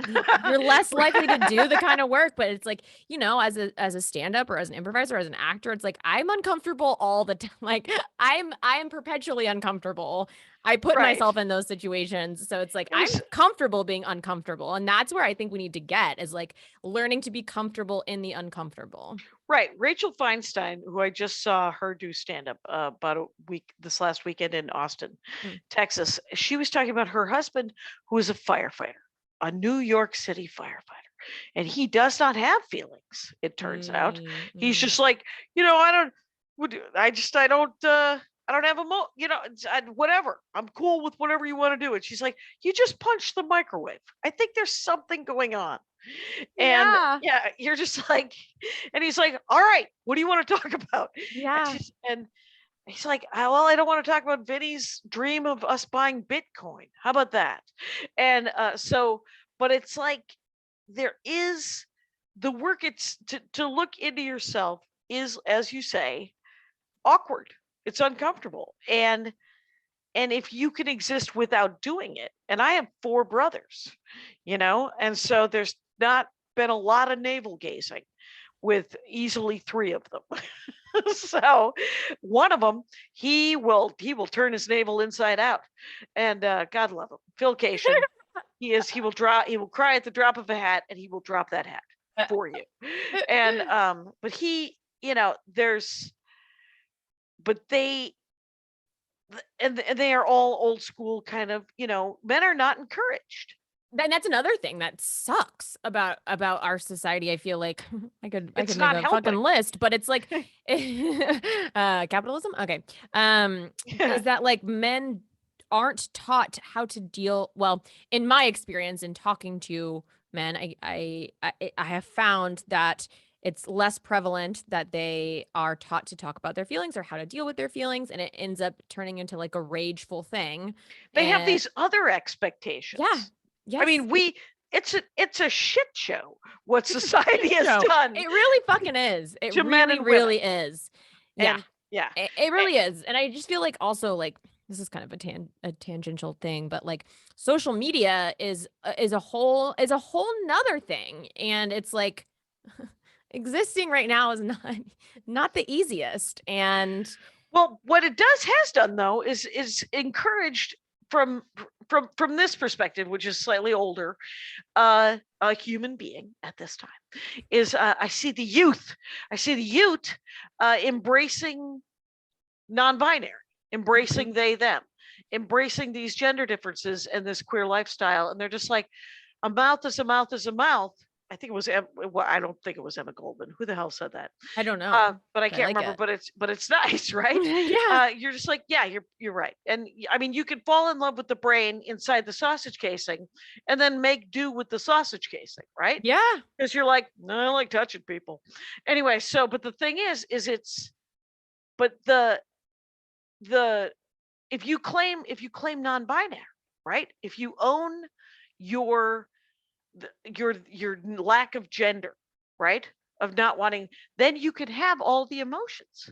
you're less likely to do the kind of work. But it's like, as a stand-up or as an improviser, or as an actor, it's like, I'm uncomfortable all the time. Like I am perpetually uncomfortable. I put myself in those situations. So it's like, I'm comfortable being uncomfortable. And that's where I think we need to get, is like learning to be comfortable in the uncomfortable. Right. Rachel Feinstein, who I just saw her do stand-up about this last weekend in Austin, Texas. She was talking about her husband, who is a firefighter, a New York City firefighter. And he does not have feelings, it turns out. He's just like, I don't have whatever. I'm cool with whatever you want to do. And she's like, you just punched the microwave. I think there's something going on. And you're just like, and he's like, all right, what do you want to talk about? And he's like, well, I don't want to talk about Vinny's dream of us buying Bitcoin. How about that? And but it's like, there is the work. It's to look into yourself is, as you say, awkward. It's uncomfortable. And if you can exist without doing it, and I have 4 brothers, and so there's not been a lot of navel gazing with easily 3 of them. So one of them, he will turn his navel inside out, and God love him, Phil KASHIAN. He will cry at the drop of a hat, and he will drop that hat for you. And but he, they are all old school kind of, men are not encouraged. Then that's another thing that sucks about our society. I feel like I could make a fucking list, but it's like capitalism. Okay. Is that like men aren't taught how to deal, well, in my experience in talking to men, I have found that it's less prevalent that they are taught to talk about their feelings or how to deal with their feelings, and it ends up turning into like a rageful thing. They have these other expectations. Yeah. Yes. I mean, it's a shit show what society has done. It really fucking is. It really is. Yeah. Yeah. It really is. And I just feel like also like, this is kind of a tangential thing, but like social media is a whole nother thing. And it's like existing right now is not the easiest. And well, what it has done though is encouraged from this perspective, which is slightly older, a human being at this time, is I see the youth embracing non-binary, embracing they them, embracing these gender differences and this queer lifestyle, and they're just like, a mouth is a mouth is a mouth. I think it was I don't think it was Emma Goldman. Who the hell said that? I don't know. But I can't remember. But it's nice, right? Yeah. You're just like, yeah, you're right. And I mean, you could fall in love with the brain inside the sausage casing, and then make do with the sausage casing, right? Yeah. Because you're like, no, I like touching people. Anyway, but the thing is if you claim non-binary, right? If you own your lack of gender, right? Of not wanting, then you can have all the emotions.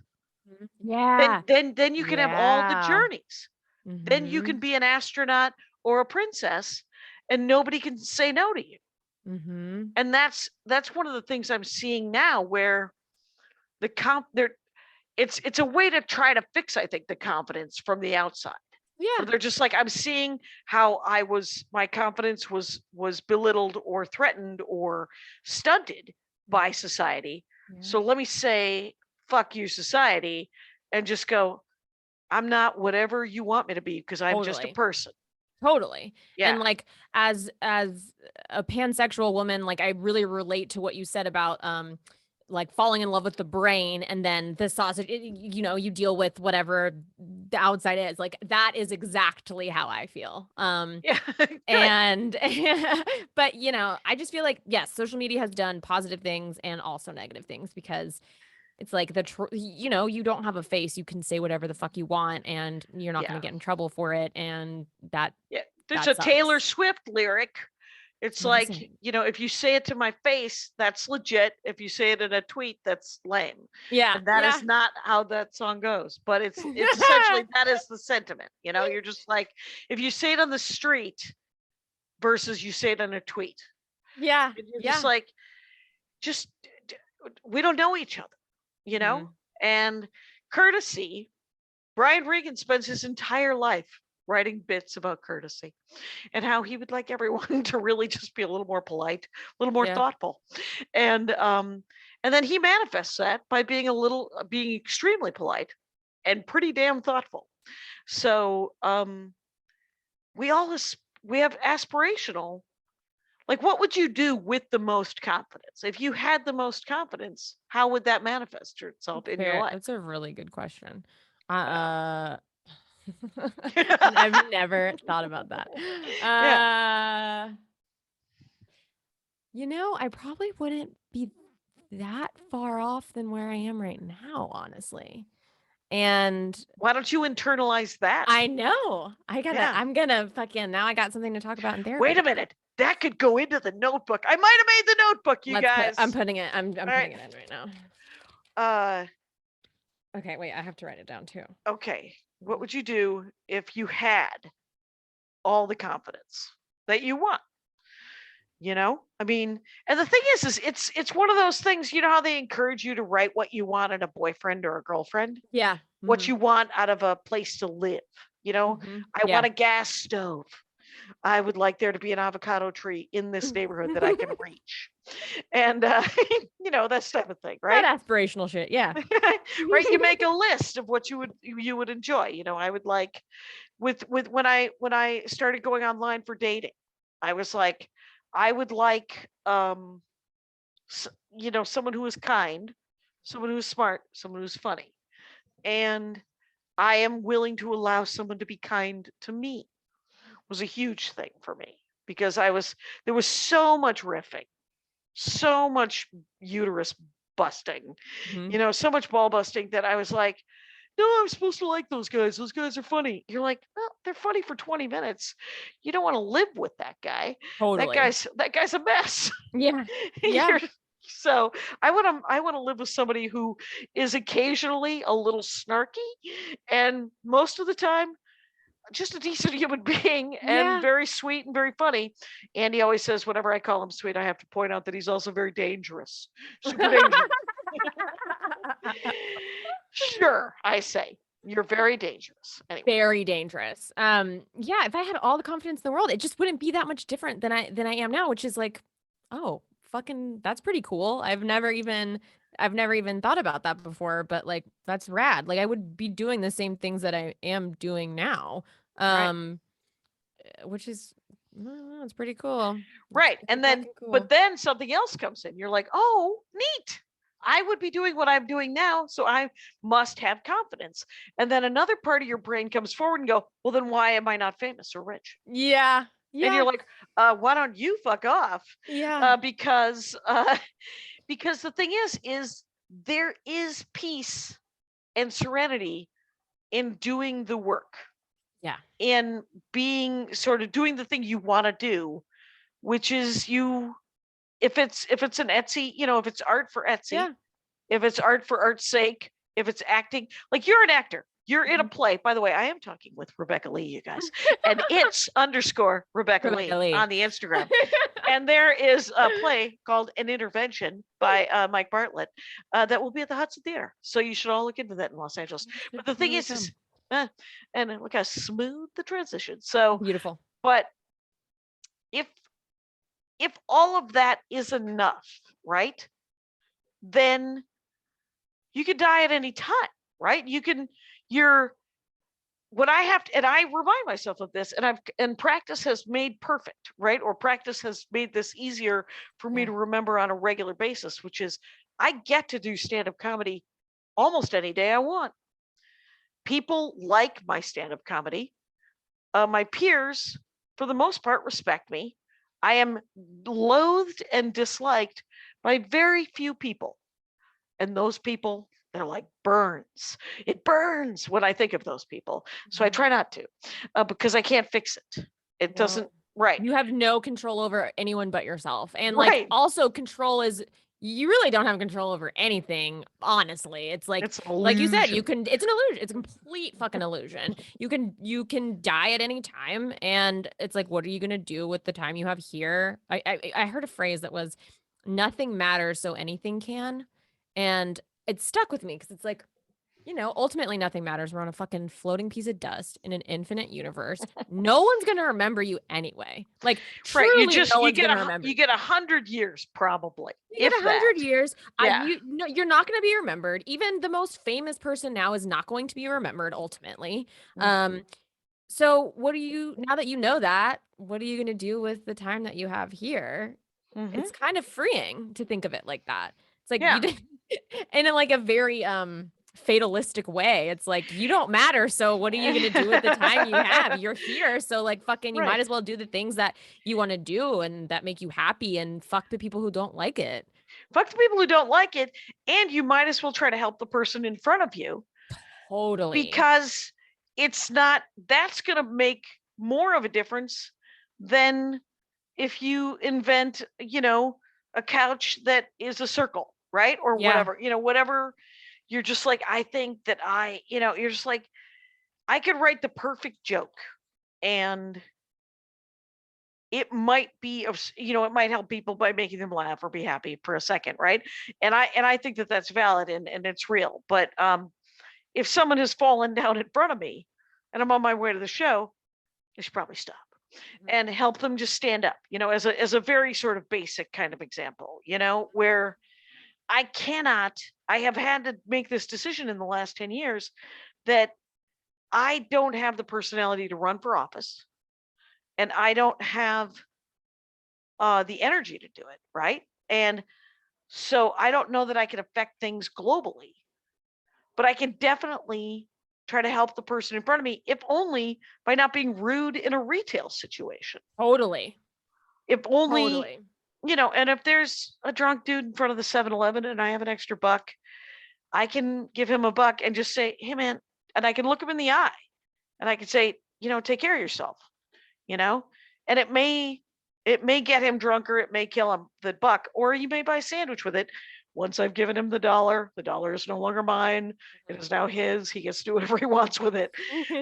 Yeah. Then you can have all the journeys. Mm-hmm. Then you can be an astronaut or a princess, and nobody can say no to you. Mm-hmm. And that's one of the things I'm seeing now, where it's a way to try to fix, I think, the confidence from the outside. Or they're just like, I'm seeing how my confidence was belittled or threatened or stunted by society. So let me say, fuck you, society, and just go, I'm not whatever you want me to be because I'm just a person. Totally. Yeah. And like as a pansexual woman, like I really relate to what you said about like falling in love with the brain and then the sausage, you know, you deal with whatever the outside is. Like that is exactly how I feel. Yeah. And but you know, I just feel like yes, social media has done positive things and also negative things because it's like you know, you don't have a face. You can say whatever the fuck you want and you're not going to get in trouble for it. And that, there's that a sucks. Taylor Swift lyric. It's What like, you know, if you say it to my face, that's legit. If you say it in a tweet, that's lame. Yeah. And that is not how that song goes. But it's essentially, that is the sentiment. You know, you're just like, if you say it on the street versus you say it in a tweet. Yeah. You're just like, we don't know each other, you know? And courtesy, Brian Regan spends his entire life writing bits about courtesy and how he would like everyone to really just be a little more polite, a little more thoughtful. And then he manifests that by being extremely polite and pretty damn thoughtful. So we have aspirational. Like, what would you do with the most confidence? If you had the most confidence, how would that manifest itself in your life? That's a really good question. I've never thought about that. You know, I probably wouldn't be that far off than where I am right now, honestly. And why don't you internalize that? I know. I'm gonna fucking, now I got something to talk about in therapy. Wait a minute. That could go into the notebook. I might have made the notebook, you guys. I'm putting it in right now. Okay, wait, I have to write it down too. Okay. What would you do if you had all the confidence that you want? You know, I mean, and the thing is it's one of those things, you know how they encourage you to write what you want in a boyfriend or a girlfriend? Yeah. What you want out of a place to live. You know, I want a gas stove. I would like there to be an avocado tree in this neighborhood that I can reach. And, you know, that type of thing, right? That aspirational shit. Yeah. Right. You make a list of what you would enjoy. You know, I would like with when I started going online for dating, I was like, I would like, you know, someone who is kind, someone who's smart, someone who's funny. And I am willing to allow someone to be kind to me. Was a huge thing for me because there was so much riffing, so much uterus busting, you know, so much ball busting that I was like, no, I'm supposed to like those guys. Those guys are funny. You're like, well, they're funny for 20 minutes. You don't want to live with that guy. Totally. That guy's a mess. Yeah. Yeah. So I want to live with somebody who is occasionally a little snarky and most of the time just a decent human being and very sweet and very funny. Andy always says whenever I call him sweet, I have to point out that he's also very dangerous. Super dangerous. Sure, I say. You're very dangerous. Anyway. Very dangerous. Yeah, if I had all the confidence in the world, it just wouldn't be that much different than I am now, which is like, oh, fucking that's pretty cool. I've never even thought about that before, but like that's rad. Like I would be doing the same things that I am doing now. Which is it's pretty cool. Right. And then cool. But then something else comes in. You're like, "Oh, neat. I would be doing what I'm doing now, so I must have confidence." And then another part of your brain comes forward and go, "Well, then why am I not famous or rich?" Yeah. Yeah. And you're like, why don't you fuck off? Yeah. Because the thing is there is peace and serenity in doing the work. Yeah. In being sort of doing the thing you want to do, which is if it's an Etsy, you know, if it's art for Etsy, if it's art for art's sake, if it's acting, like you're an actor. You're in a play. By the way, I am talking with Rebecca Lee, you guys. And it's _Rebecca Lee on the Instagram. And there is a play called An Intervention by Mike Bartlett that will be at the Hudson Theater. So you should all look into that in Los Angeles. But the thing is And look how smooth the transition. So, Beautiful. but if all of that is enough, right? Then you could die at any time, right? What I have to, and I remind myself of this, and practice has made perfect, right? Or practice has made this easier for me to remember on a regular basis, which is I get to do stand-up comedy almost any day I want. People like my stand-up comedy. My peers, for the most part, respect me. I am loathed and disliked by very few people. And those people, they're like burns. It burns when I think of those people. So I try not to, because I can't fix it. It doesn't, right. You have no control over anyone but yourself. And Right. like also control is, you really don't have control over anything, honestly. It's like, It's an like you said, illusion. it's an illusion. It's a complete fucking illusion. You can die at any time. And it's like, what are you going to do with the time you have here? I heard a phrase that was, nothing matters, so anything can. And it stuck with me because it's like, ultimately nothing matters. We're on a fucking floating piece of dust in an infinite universe. No one's going to remember you anyway. Like, right. Truly, no one's going to remember. You get 100 years, probably. You get 100 years. Yeah. You're not going to be remembered. Even the most famous person now is not going to be remembered ultimately. So now that you know that, what are you going to do with the time that you have here? It's kind of freeing to think of it like that. It's like, you did, in like a very, fatalistic way. It's like, you don't matter, so what are you going to do with the time you have? You're here, so like fucking you might as well do the things that you want to do and that make you happy, and fuck the people who don't like it. Fuck the people who don't like it, and you might as well try to help the person in front of you. Totally. Because that's going to make more of a difference than if you invent, a couch that is a circle, right? Or whatever, whatever. You're just like, I think that you're just like, I could write the perfect joke and it might be, it might help people by making them laugh or be happy for a second. Right. And I think that that's valid and it's real. But if someone has fallen down in front of me and I'm on my way to the show, I should probably stop and help them just stand up, as a very sort of basic kind of example, where I have had to make this decision in the last 10 years that I don't have the personality to run for office and I don't have the energy to do it. Right. And so I don't know that I can affect things globally, but I can definitely try to help the person in front of me, if only by not being rude in a retail situation. Totally. If only, and if there's a drunk dude in front of the 7-Eleven and I have an extra buck, I can give him a buck and just say, hey man, and I can look him in the eye and I can say, take care of yourself, and it may get him drunker. It may kill him the buck, or you may buy a sandwich with it. Once I've given him the dollar is no longer mine. It is now his. He gets to do whatever he wants with it.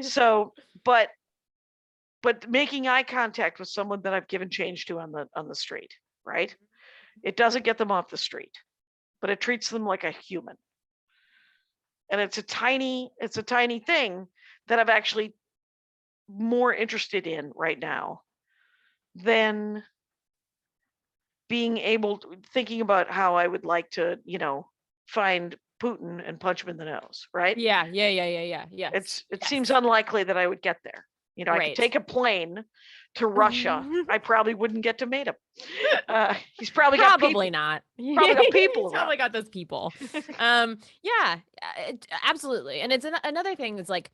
So, but making eye contact with someone that I've given change to on the street, right? It doesn't get them off the street, but it treats them like a human. And it's a tiny thing that I'm actually more interested in right now than thinking about how I would like to, find Putin and punch him in the nose, right? Yeah. It seems unlikely that I would get there. I could take a plane to Russia. I probably wouldn't get to meet him. He's probably got people. Not. Probably got people. He's probably got those people. Absolutely. And it's another thing that's like,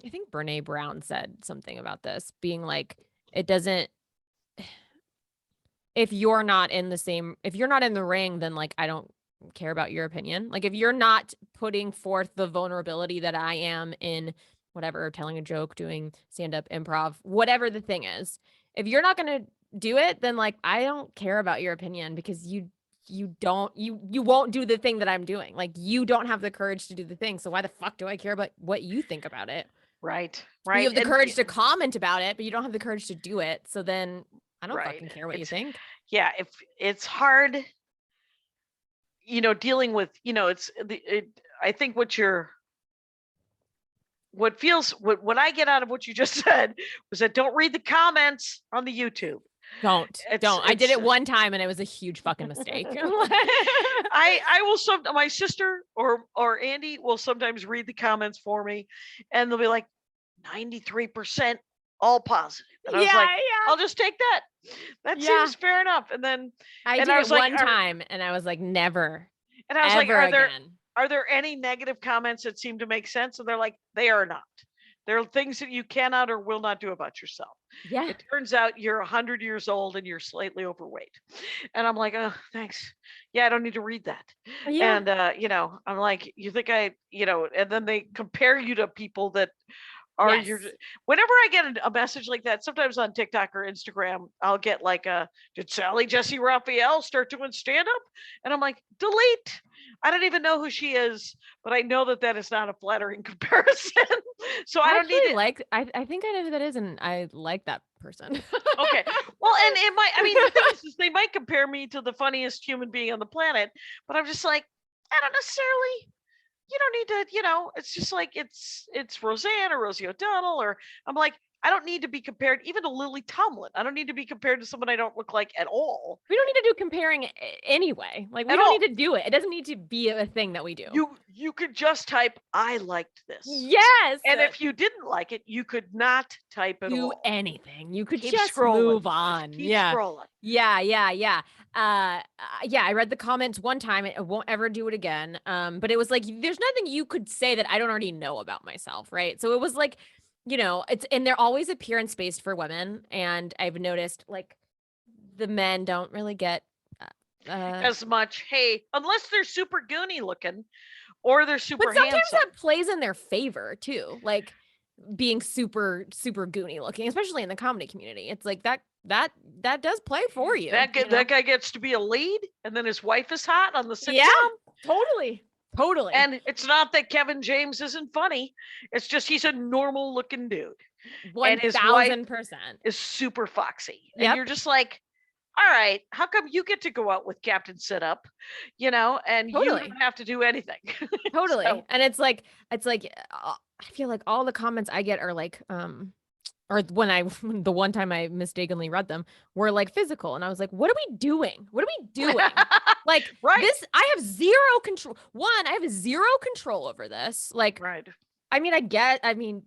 I think Brene Brown said something about this being like, it doesn't, if you're not in the ring, then like, I don't care about your opinion. Like if you're not putting forth the vulnerability that I am in whatever, telling a joke, doing stand-up, improv, whatever the thing is, if you're not going to do it, then like, I don't care about your opinion because you won't do the thing that I'm doing. Like you don't have the courage to do the thing. So why the fuck do I care about what you think about it? Right. You have the courage to comment about it, but you don't have the courage to do it. So then I don't fucking care what you think. Yeah. If it's hard, dealing with, I think what you're what I get out of what you just said was that don't read the comments on the YouTube. Don't. I did it one time and it was a huge fucking mistake. I will my sister or Andy will sometimes read the comments for me, and they'll be like 93% all positive. And I was like, I'll just take that. That seems fair enough. And then I did it one time and I was like, never. And I was like, are there any negative comments that seem to make sense? And they're like, they are not. There are things that you cannot or will not do about yourself. Yeah. It turns out you're 100 years old and you're slightly overweight. And I'm like, oh, thanks. Yeah, I don't need to read that. Yeah. And, I'm like, you think and then they compare you to people that are whenever I get a message like that, sometimes on TikTok or Instagram, I'll get like did Sally Jesse Raphael start doing stand-up? And I'm like, delete. I don't even know who she is, but I know that is not a flattering comparison. So I don't need to I think I know who that is, and I like that person. Okay. Well, and it might, the thing is they might compare me to the funniest human being on the planet, but I'm just like, I don't necessarily, you don't need to, it's just like it's Roseanne or Rosie O'Donnell, or I'm like, I don't need to be compared even to Lily Tomlin. I don't need to be compared to someone I don't look like at all. We don't need to do comparing anyway. Like we don't need to do it. It doesn't need to be a thing that we do. You could just type, I liked this. Yes. And if you didn't like it, you could not type at all. Do anything. You could just move on. Keep scrolling. Yeah. I read the comments one time. I won't ever do it again. But it was like, there's nothing you could say that I don't already know about myself. Right. So it was like, and they're always appearance-based for women. And I've noticed like the men don't really get as much. Hey, unless they're super goony looking or they're super handsome. But sometimes that plays in their favor too. Like being super, super goony looking, especially in the comedy community. It's like that does play for you. That guy gets to be a lead and then his wife is hot on the sitcom. Yeah, totally. And it's not that Kevin James isn't funny. It's just he's a normal looking dude. 1000%. And his wife is super foxy. And you're just like, all right, how come you get to go out with Captain Sit Up, and you don't have to do anything? Totally. So, and it's like, I feel like all the comments I get are like, or the one time I mistakenly read them were like physical. And I was like, what are we doing? Like this, I have zero control. I have zero control over this. Like, right.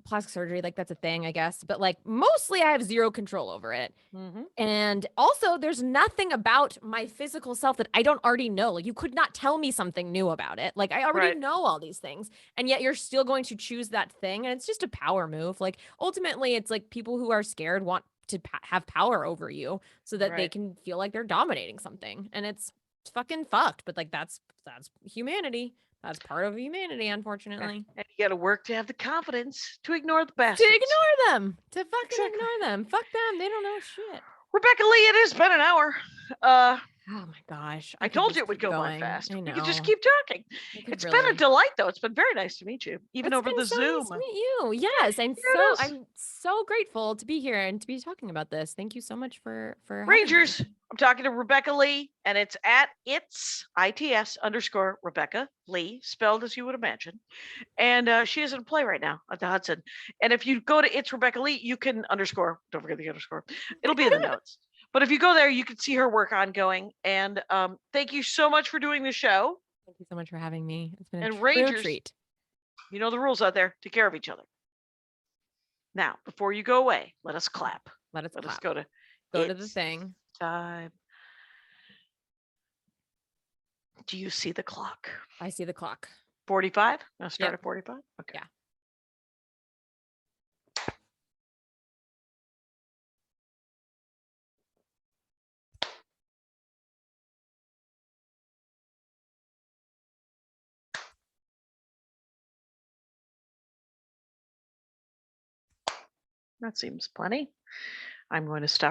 Plastic surgery, like that's a thing, I guess. But like mostly I have zero control over it. Mm-hmm. And also there's nothing about my physical self that I don't already know. Like you could not tell me something new about it. Like I already know all these things. And yet you're still going to choose that thing. And it's just a power move. Like ultimately it's like people who are scared want to have power over you so that they can feel like they're dominating something. And it's fucking fucked. But like that's humanity. That's part of humanity, unfortunately. And you got to work to have the confidence to ignore the bastards. To ignore them. To fucking ignore them. Fuck them. They don't know shit. Rebecca Lee, it has been an hour. Oh my gosh. I told you it would go by fast. I know. We could just keep talking. It's been a delight, though. It's been very nice to meet you, even over the Zoom. Nice to meet you. Yes, I'm so grateful to be here and to be talking about this. Thank you so much for Rangers. I'm talking to Rebecca Lee, and it's at its_Rebecca Lee, spelled as you would imagine. And she is in a play right now at the Hudson. And if you go to It's Rebecca Lee, you can underscore. Don't forget the underscore. It'll be in the notes. But if you go there, you can see her work ongoing. And thank you so much for doing the show. Thank you so much for having me. It's been a Rangers, treat. You know the rules out there. Take care of each other. Now, before you go away, let us clap. Let us go to the thing. Time. Do you see the clock? I see the clock. 45? I'll start at 45? Okay. Yeah. That seems plenty. I'm going to stop